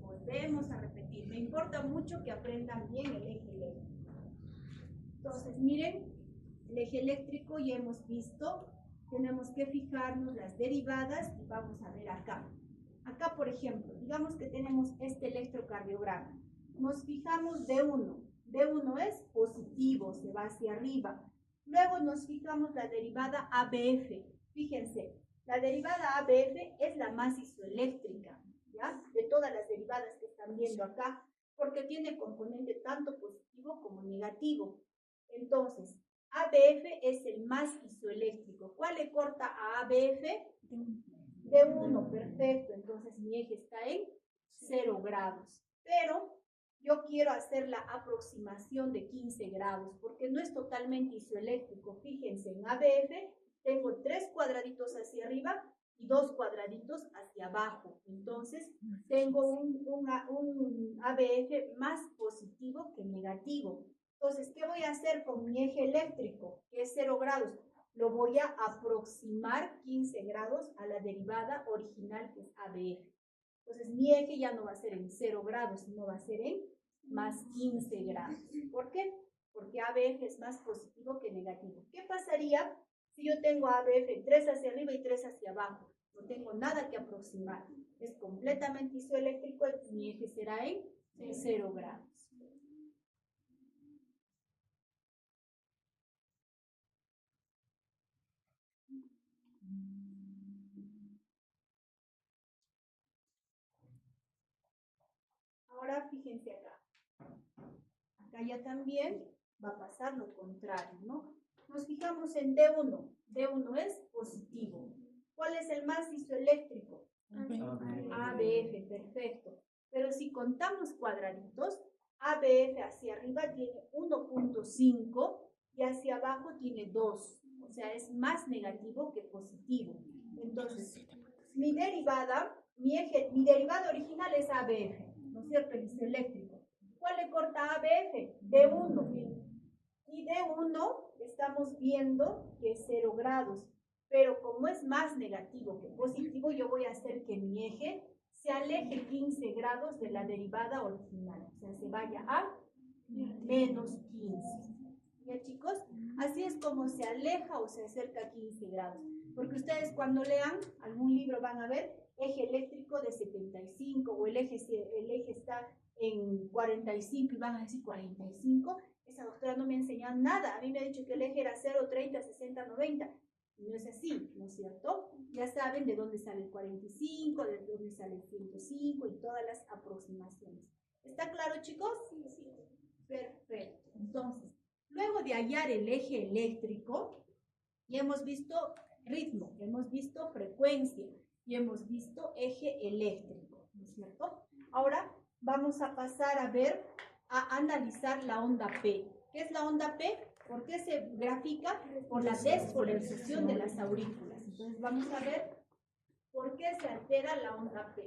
Volvemos a repetir, me importa mucho que aprendan bien el eje eléctrico. Entonces, miren, el eje eléctrico ya hemos visto, tenemos que fijarnos las derivadas y vamos a ver acá. Acá, por ejemplo, digamos que tenemos este electrocardiograma. Nos fijamos D1. D1 es positivo, se va hacia arriba. Luego nos fijamos la derivada ABF. Fíjense, la derivada ABF es la más isoeléctrica, ¿ya? De todas las derivadas que están viendo acá, porque tiene componente tanto positivo como negativo. Entonces, ABF es el más isoeléctrico. ¿Cuál le corta a ABF? D1, perfecto. Entonces, mi eje está en 0 grados. Pero yo quiero hacer la aproximación de 15 grados, porque no es totalmente isoeléctrico. Fíjense, en ABF tengo 3 cuadraditos hacia arriba y 2 cuadraditos hacia abajo. Entonces, tengo un ABF más positivo que negativo. Entonces, ¿qué voy a hacer con mi eje eléctrico, que es 0 grados? Lo voy a aproximar 15 grados a la derivada original, que es ABF. Entonces, mi eje ya no va a ser en 0 grados, sino va a ser en más 15 grados. ¿Por qué? Porque ABF es más positivo que negativo. ¿Qué pasaría si yo tengo ABF 3 hacia arriba y 3 hacia abajo? No tengo nada que aproximar. Es completamente isoeléctrico y mi eje será en 0 grados. Ahora fíjense acá. Acá ya también va a pasar lo contrario, ¿no? Nos fijamos en D1. D1 es positivo. ¿Cuál es el más isoeléctrico? ABF, perfecto. Pero si contamos cuadraditos, ABF hacia arriba tiene 1.5 y hacia abajo tiene 2. O sea, es más negativo que positivo. Entonces, mi derivada original es ABF, ¿no es cierto? El isoeléctrico. ¿Cuál le corta a ABF? D1. Y D1 estamos viendo que es 0 grados. Pero como es más negativo que positivo, yo voy a hacer que mi eje se aleje 15 grados de la derivada original. O sea, se vaya a menos 15. ¿Ya, chicos? Así es como se aleja o se acerca 15 grados. Porque ustedes cuando lean algún libro van a ver eje eléctrico de 75 o el eje está en 45 y van a decir 45. Esa doctora no me ha enseñado nada. A mí me ha dicho que el eje era 0, 30, 60, 90. No es así, ¿no es cierto? Ya saben de dónde sale el 45, de dónde sale el 105 y todas las aproximaciones. ¿Está claro, chicos? Sí, sí. Perfecto. Entonces, luego de hallar el eje eléctrico, ya hemos visto ritmo, hemos visto frecuencia y hemos visto eje eléctrico, ¿no es cierto? Ahora vamos a pasar a analizar la onda P. ¿Qué es la onda P? ¿Por qué se grafica? Por la despolarización de las aurículas. Entonces vamos a ver por qué se altera la onda P.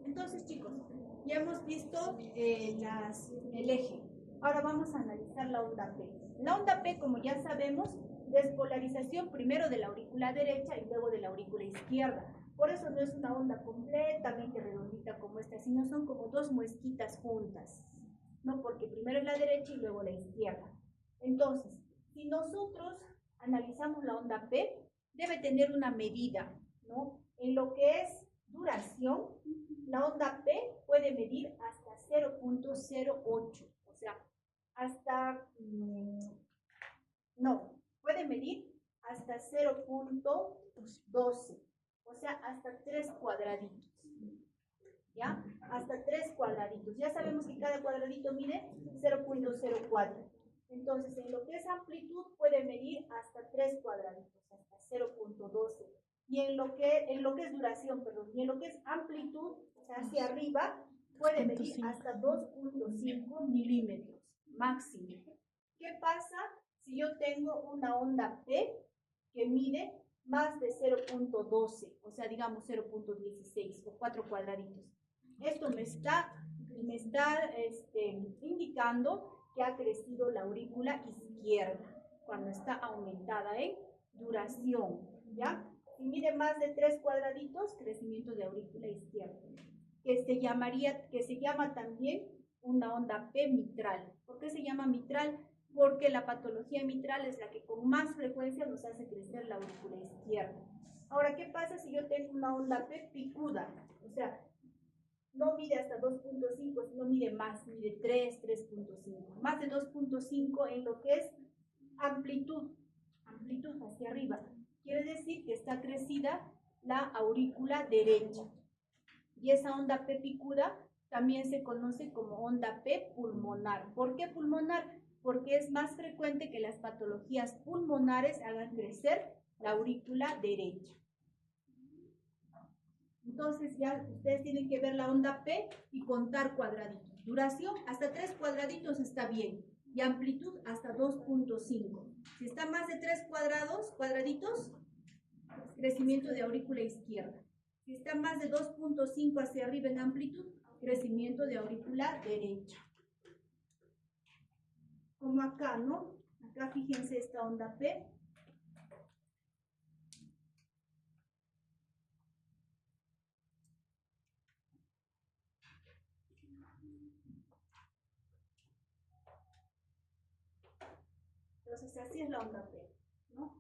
Entonces, chicos, ya hemos visto el eje. Ahora vamos a analizar la onda P. La onda P, como ya sabemos, Despolarización primero de la aurícula derecha y luego de la aurícula izquierda. Por eso no es una onda completamente redondita como esta, sino son como dos muesquitas juntas, ¿no? Porque primero es la derecha y luego la izquierda. Entonces, si nosotros analizamos la onda P, debe tener una medida, ¿no? En lo que es duración, la onda P puede medir hasta 0.08, o sea, hasta, puede medir hasta 0.12, o sea, hasta 3 cuadraditos, ¿ya? Hasta 3 cuadraditos. Ya sabemos que cada cuadradito mide 0.04. Entonces, en lo que es amplitud puede medir hasta 3 cuadraditos, hasta 0.12. Y en lo que es duración, perdón, y en lo que es amplitud, o sea, hacia arriba, puede medir hasta 2.5 milímetros máximo. ¿Qué pasa si yo tengo una onda P que mide más de 0.12, o sea, digamos 0.16 o 4 cuadraditos? Esto me está indicando que ha crecido la aurícula izquierda cuando está aumentada en duración, ¿ya? Si mide más de 3 cuadraditos, crecimiento de aurícula izquierda, que se llama también una onda P mitral. ¿Por qué se llama mitral? Porque la patología mitral es la que con más frecuencia nos hace crecer la aurícula izquierda. Ahora, ¿qué pasa si yo tengo una onda P picuda? O sea, no mide hasta 2.5, sino mide más, mide 3, 3.5. Más de 2.5 en lo que es amplitud hacia arriba. Quiere decir que está crecida la aurícula derecha. Y esa onda P picuda también se conoce como onda P pulmonar. ¿Por qué pulmonar? Porque es más frecuente que las patologías pulmonares hagan crecer la aurícula derecha. Entonces ya ustedes tienen que ver la onda P y contar cuadraditos. Duración hasta 3 cuadraditos está bien. Y amplitud hasta 2.5. Si está más de 3 cuadraditos, crecimiento de aurícula izquierda. Si está más de 2.5 hacia arriba en amplitud, crecimiento de aurícula derecha. Como acá, ¿no? Acá fíjense esta onda P. Entonces así es la onda P, ¿no?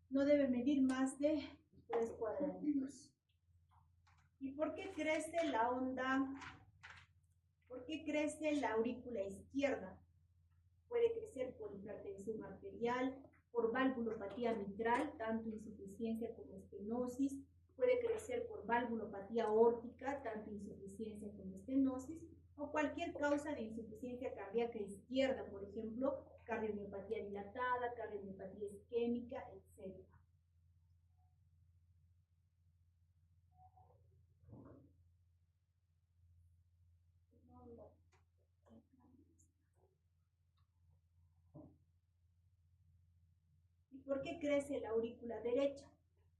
No debe medir más de 3 cuadraditos. ¿Y por qué crece la onda? ¿Por qué crece la aurícula izquierda? Puede crecer por hipertensión arterial, por valvulopatía mitral, tanto insuficiencia como estenosis. Puede crecer por valvulopatía aórtica, tanto insuficiencia como estenosis, o cualquier causa de insuficiencia cardíaca izquierda, por ejemplo, cardiomiopatía dilatada, cardiomiopatía isquémica, etc. ¿Por qué crece la aurícula derecha?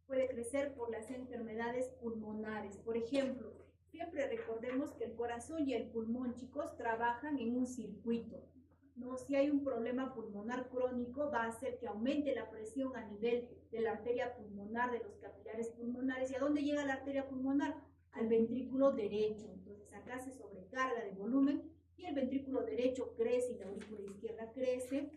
Puede crecer por las enfermedades pulmonares. Por ejemplo, siempre recordemos que el corazón y el pulmón, chicos, trabajan en un circuito, ¿no? Si hay un problema pulmonar crónico, va a hacer que aumente la presión a nivel de la arteria pulmonar, de los capilares pulmonares. ¿Y a dónde llega la arteria pulmonar? Al ventrículo derecho. Entonces acá se sobrecarga de volumen y el ventrículo derecho crece y la aurícula izquierda crece,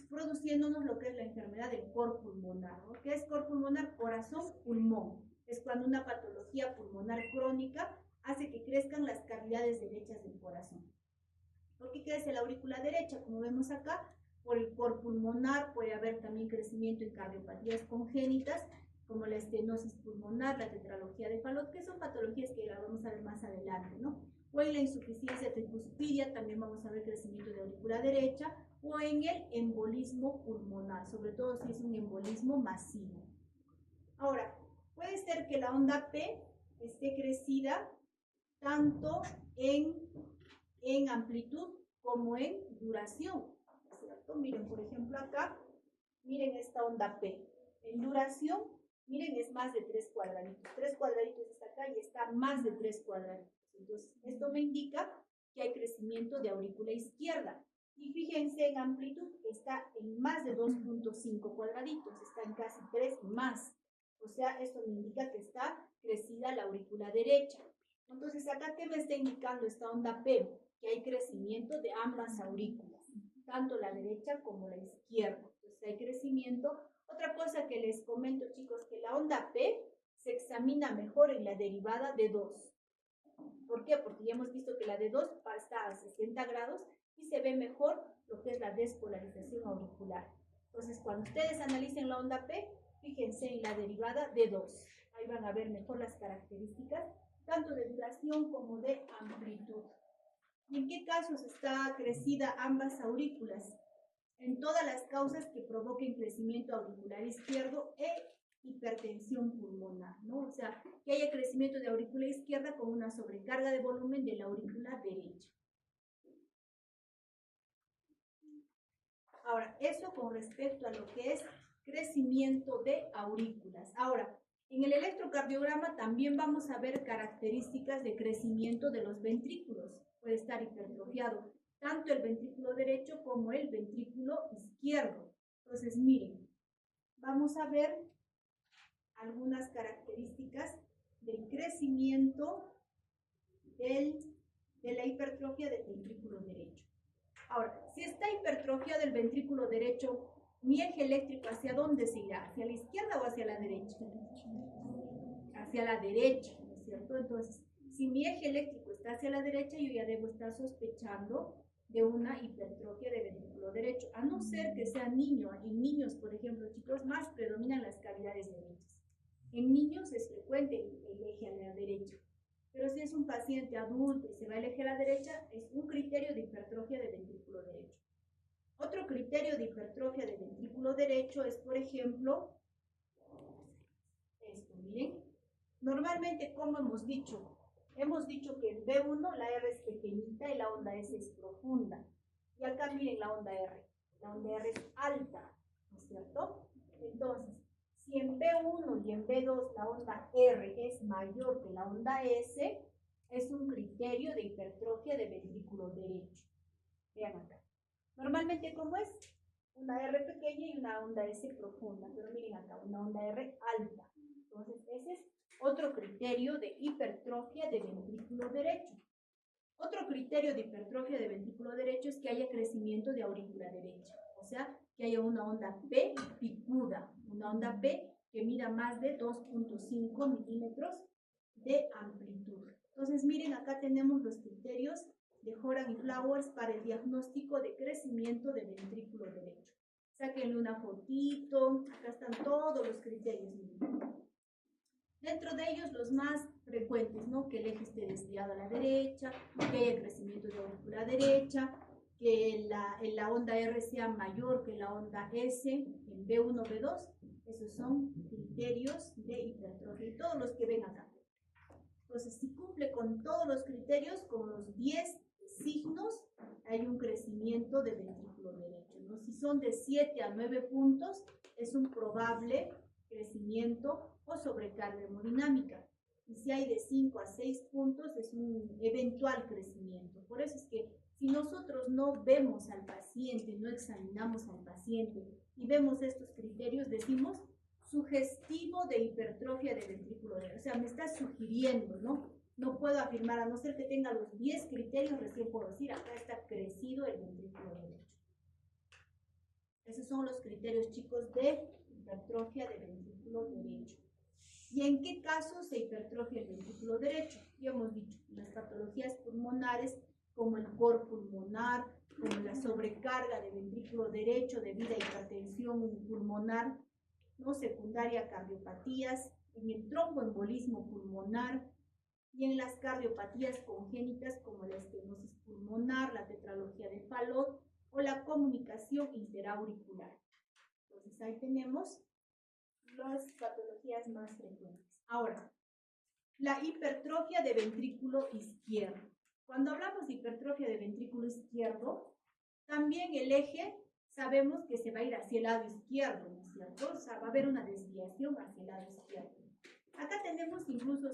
produciéndonos lo que es la enfermedad del cor pulmonar, ¿no? ¿Qué es cor pulmonar? Corazón, pulmón. Es cuando una patología pulmonar crónica hace que crezcan las cavidades derechas del corazón. ¿Por qué crece la aurícula derecha? Como vemos acá, por el cor pulmonar puede haber también crecimiento en cardiopatías congénitas, como la estenosis pulmonar, la tetralogía de Fallot, que son patologías que la vamos a ver más adelante, ¿no? O en la insuficiencia tricuspidia también vamos a ver crecimiento de aurícula derecha, o en el embolismo pulmonar, sobre todo si es un embolismo masivo. Ahora, puede ser que la onda P esté crecida tanto en amplitud como en duración, ¿cierto? Miren, por ejemplo, acá, miren esta onda P. En duración, miren, es más de 3 cuadraditos. 3 cuadraditos está acá y está más de 3 cuadraditos. Entonces, esto me indica que hay crecimiento de aurícula izquierda. Y fíjense en amplitud, está en más de 2.5 cuadraditos, está en casi 3 y más. O sea, esto me indica que está crecida la aurícula derecha. Entonces, acá, ¿qué me está indicando esta onda P? Que hay crecimiento de ambas aurículas, tanto la derecha como la izquierda. Entonces, hay crecimiento. Otra cosa que les comento, chicos, que la onda P se examina mejor en la derivada de 2. ¿Por qué? Porque ya hemos visto que la de 2 está a 60 grados y se ve mejor lo que es la despolarización auricular. Entonces, cuando ustedes analicen la onda P, fíjense en la derivada de 2. Ahí van a ver mejor las características, tanto de duración como de amplitud. ¿Y en qué casos está crecida ambas aurículas? En todas las causas que provoquen crecimiento auricular izquierdo e hipertensión pulmonar, ¿no? O sea, que haya crecimiento de aurícula izquierda con una sobrecarga de volumen de la aurícula derecha. Ahora, eso con respecto a lo que es crecimiento de aurículas. Ahora, en el electrocardiograma también vamos a ver características de crecimiento de los ventrículos. Puede estar hipertrofiado tanto el ventrículo derecho como el ventrículo izquierdo. Entonces, miren, vamos a ver algunas características del crecimiento de la hipertrofia del ventrículo derecho. Ahora, si está hipertrofiado el ventrículo derecho, mi eje eléctrico, ¿hacia dónde se irá? ¿Hacia la izquierda o hacia la derecha? Hacia la derecha, ¿no es cierto? Entonces, si mi eje eléctrico está hacia la derecha, yo ya debo estar sospechando de una hipertrofia de ventrículo derecho, a no ser que sea niño. En niños, por ejemplo, chicos, más predominan las cavidades derechas. En niños es frecuente el eje a la derecha. Pero si es un paciente adulto y se va el eje a la derecha, es un criterio de hipertrofia de ventrículo derecho. Otro criterio de hipertrofia de ventrículo derecho es, por ejemplo, esto, miren. Normalmente, como hemos dicho que en B1 la R es pequeñita y la onda S es profunda. Y acá miren la onda R. La onda R es alta, ¿no es cierto? Entonces, si en B1 y en B2 la onda R es mayor que la onda S, es un criterio de hipertrofia de ventrículo derecho. Vean acá. Normalmente, ¿cómo es? Una R pequeña y una onda S profunda. Pero miren acá, una onda R alta. Entonces, ese es otro criterio de hipertrofia de ventrículo derecho. Otro criterio de hipertrofia de ventrículo derecho es que haya crecimiento de aurícula derecha. O sea, que haya una onda P picuda, una onda P que mida más de 2.5 milímetros de amplitud. Entonces, miren, acá tenemos los criterios de Horan y Flowers para el diagnóstico de crecimiento de ventrículo derecho. Sáquenle una fotito, acá están todos los criterios. Dentro de ellos, los más frecuentes, ¿no? Que el eje esté desviado a la derecha, que haya crecimiento de aurícula derecha, que la onda R sea mayor que la onda S en B1, B2. Esos son criterios de hipertrofia y todos los que ven acá. Entonces, si cumple con todos los criterios, con los 10 signos, hay un crecimiento de ventrículo derecho, ¿no? Si son de 7 a 9 puntos, es un probable crecimiento o sobrecarga hemodinámica. Y si hay de 5 a 6 puntos, es un eventual crecimiento. Por eso es que si nosotros no vemos al paciente, no examinamos al paciente y vemos estos criterios, decimos sugestivo de hipertrofia de ventrículo derecho. O sea, me está sugiriendo, ¿no? No puedo afirmar, a no ser que tenga los 10 criterios, recién puedo decir, acá está crecido el ventrículo derecho. Esos son los criterios, chicos, de hipertrofia de ventrículo derecho. ¿Y en qué casos se hipertrofia el ventrículo derecho? Ya hemos dicho, las patologías pulmonares como el cor pulmonar, como la sobrecarga de ventrículo derecho debido a hipertensión pulmonar, ¿no? Secundaria cardiopatías, en el tromboembolismo pulmonar y en las cardiopatías congénitas como la estenosis pulmonar, la tetralogía de Fallot o la comunicación interauricular. Entonces ahí tenemos las patologías más frecuentes. Ahora, la hipertrofia de ventrículo izquierdo. Cuando hablamos de hipertrofia de ventrículo izquierdo, también el eje sabemos que se va a ir hacia el lado izquierdo, ¿no es cierto? O sea, va a haber una desviación hacia el lado izquierdo. Acá tenemos incluso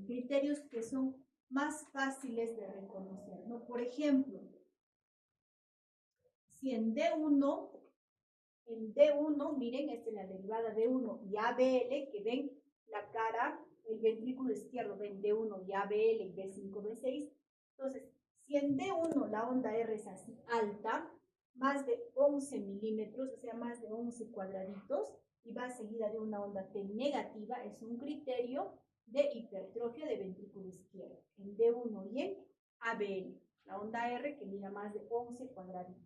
criterios que son más fáciles de reconocer, ¿no? Por ejemplo, si en D1, miren, esta es la derivada D1 y ABL, que ven la cara, el ventrículo izquierdo, ven D1 y ABL y B5, B6. Entonces, si en D1 la onda R es así alta, más de 11 milímetros, o sea, más de 11 cuadraditos, y va seguida de una onda T negativa, es un criterio de hipertrofia de ventrículo izquierdo, en D1 y en ABL, la onda R que mira más de 11 cuadraditos.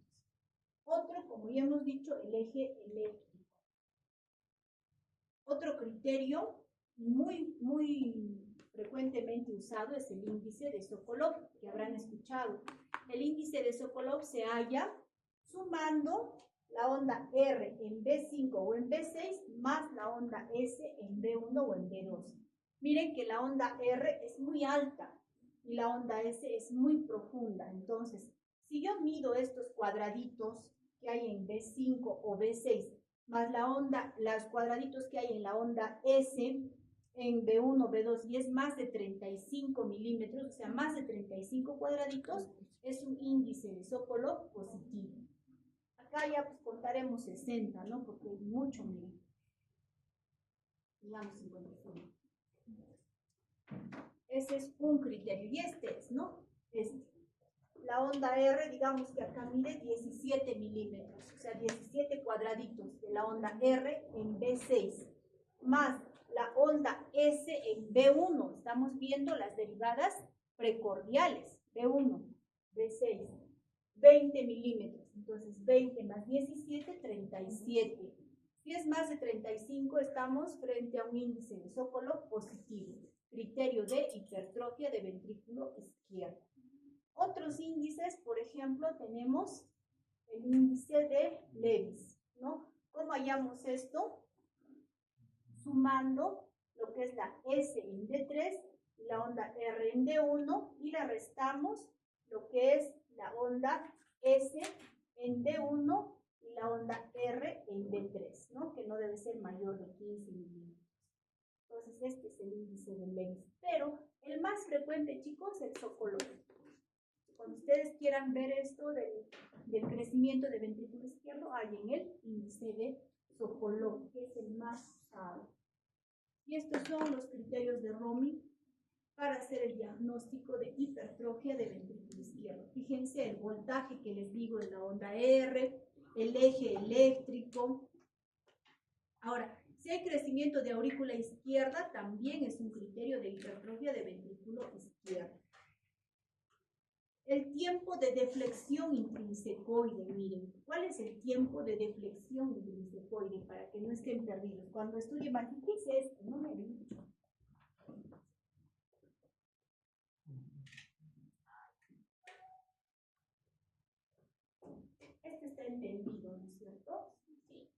Otro, como ya hemos dicho, el eje eléctrico. Otro criterio muy frecuentemente usado es el índice de Sokolov, que habrán escuchado. El índice de Sokolov se halla sumando la onda R en B5 o en B6 más la onda S en B1 o en B2. Miren que la onda R es muy alta y la onda S es muy profunda. Entonces, si yo mido estos cuadraditos que hay en B5 o B6 más la onda, los cuadraditos que hay en la onda S en B1, B2 y es más de 35 milímetros, o sea, más de 35 cuadraditos, es un índice de Sokolov positivo. Acá ya pues contaremos 60, ¿no? Porque es mucho, miren. Digamos 55. Ese es un criterio. Y este es, ¿no? La onda R, digamos que acá mide 17 milímetros, o sea, 17 cuadraditos de la onda R en B6, más la onda S en B1. Estamos viendo las derivadas precordiales. B1, B6, 20 milímetros. Entonces, 20 más 17, 37. Si es más de 35, estamos frente a un índice de Sokolov positivo. Criterio de hipertrofia de ventrículo izquierdo. Otros índices, por ejemplo, tenemos el índice de Lewis, ¿no? ¿Cómo hallamos esto? Sumando lo que es la S en D3 y la onda R en D1 y le restamos lo que es la onda S en D1 y la onda R en D3, ¿no? Que no debe ser mayor de 15 milímetros. Entonces, este es el índice de Lewis. Pero el más frecuente, chicos, es el Sokolov. Cuando ustedes quieran ver esto del crecimiento de ventrículo izquierdo, hay en el índice de Sokolov, que es el más usado. Y estos son los criterios de Romy para hacer el diagnóstico de hipertrofia de ventrículo izquierdo. Fíjense el voltaje que les digo de la onda R, el eje eléctrico. Ahora, si hay crecimiento de aurícula izquierda, también es un criterio de hipertrofia de ventrículo izquierdo. El tiempo de deflexión intrinsecoide, miren, ¿cuál es el tiempo de deflexión intrinsecoide? Para que no estén perdidos. Cuando estudien, ¿qué es esto? No me ven. Este está entendido, ¿no es cierto? Sí.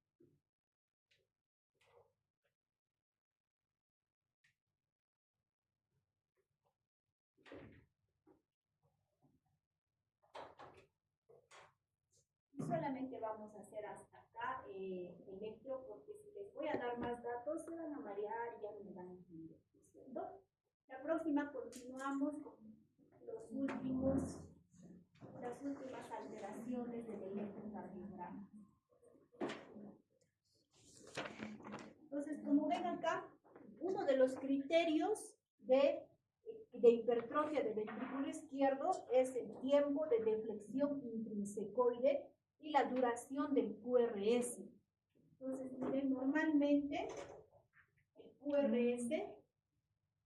Solamente vamos a hacer hasta acá electro, porque si les voy a dar más datos se van a marear y ya no me van a entender, ¿no es cierto? La próxima continuamos con las últimas alteraciones del electrocardiograma. Entonces, como ven acá, uno de los criterios de hipertrofia del ventrículo izquierdo es el tiempo de deflexión intrinsecoide y la duración del QRS. Entonces, miren, normalmente el QRS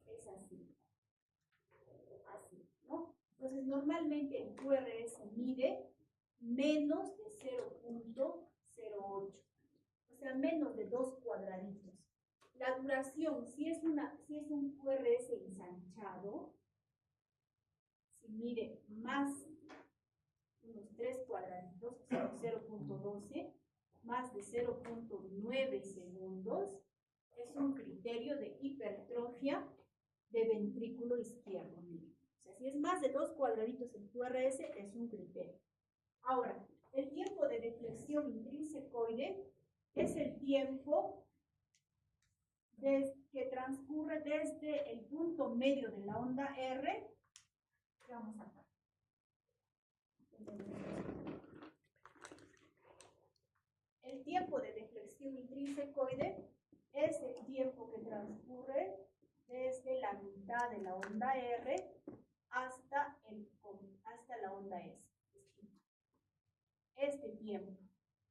es así, ¿no? Entonces, normalmente el QRS mide menos de 0.08, o sea, menos de 2 cuadraditos. La duración, si es un QRS ensanchado, si mide más unos 3 cuadraditos, 0.12, más de 0.9 segundos, es un criterio de hipertrofia de ventrículo izquierdo. Miren. O sea, si es más de 2 cuadraditos el QRS, es un criterio. Ahora, el tiempo de deflexión intrinsecoide es el tiempo que transcurre desde el punto medio de la onda R. Vamos acá. tiempo de deflexión intrínsecoide es el tiempo que transcurre desde la mitad de la onda R hasta la onda S. Este tiempo,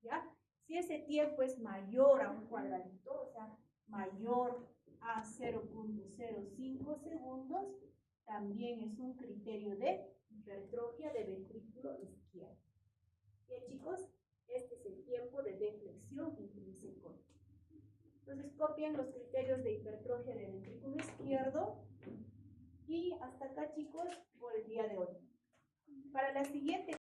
¿ya? Si ese tiempo es mayor a un cuadradito, o sea, mayor a 0.05 segundos, también es un criterio de hipertrofia de ventrículo izquierdo. Bien, chicos, este es el tiempo de deflexión intrínsecoide. Entonces copian los criterios de hipertrofia del ventrículo izquierdo y hasta acá, chicos, por el día de hoy. Para la siguiente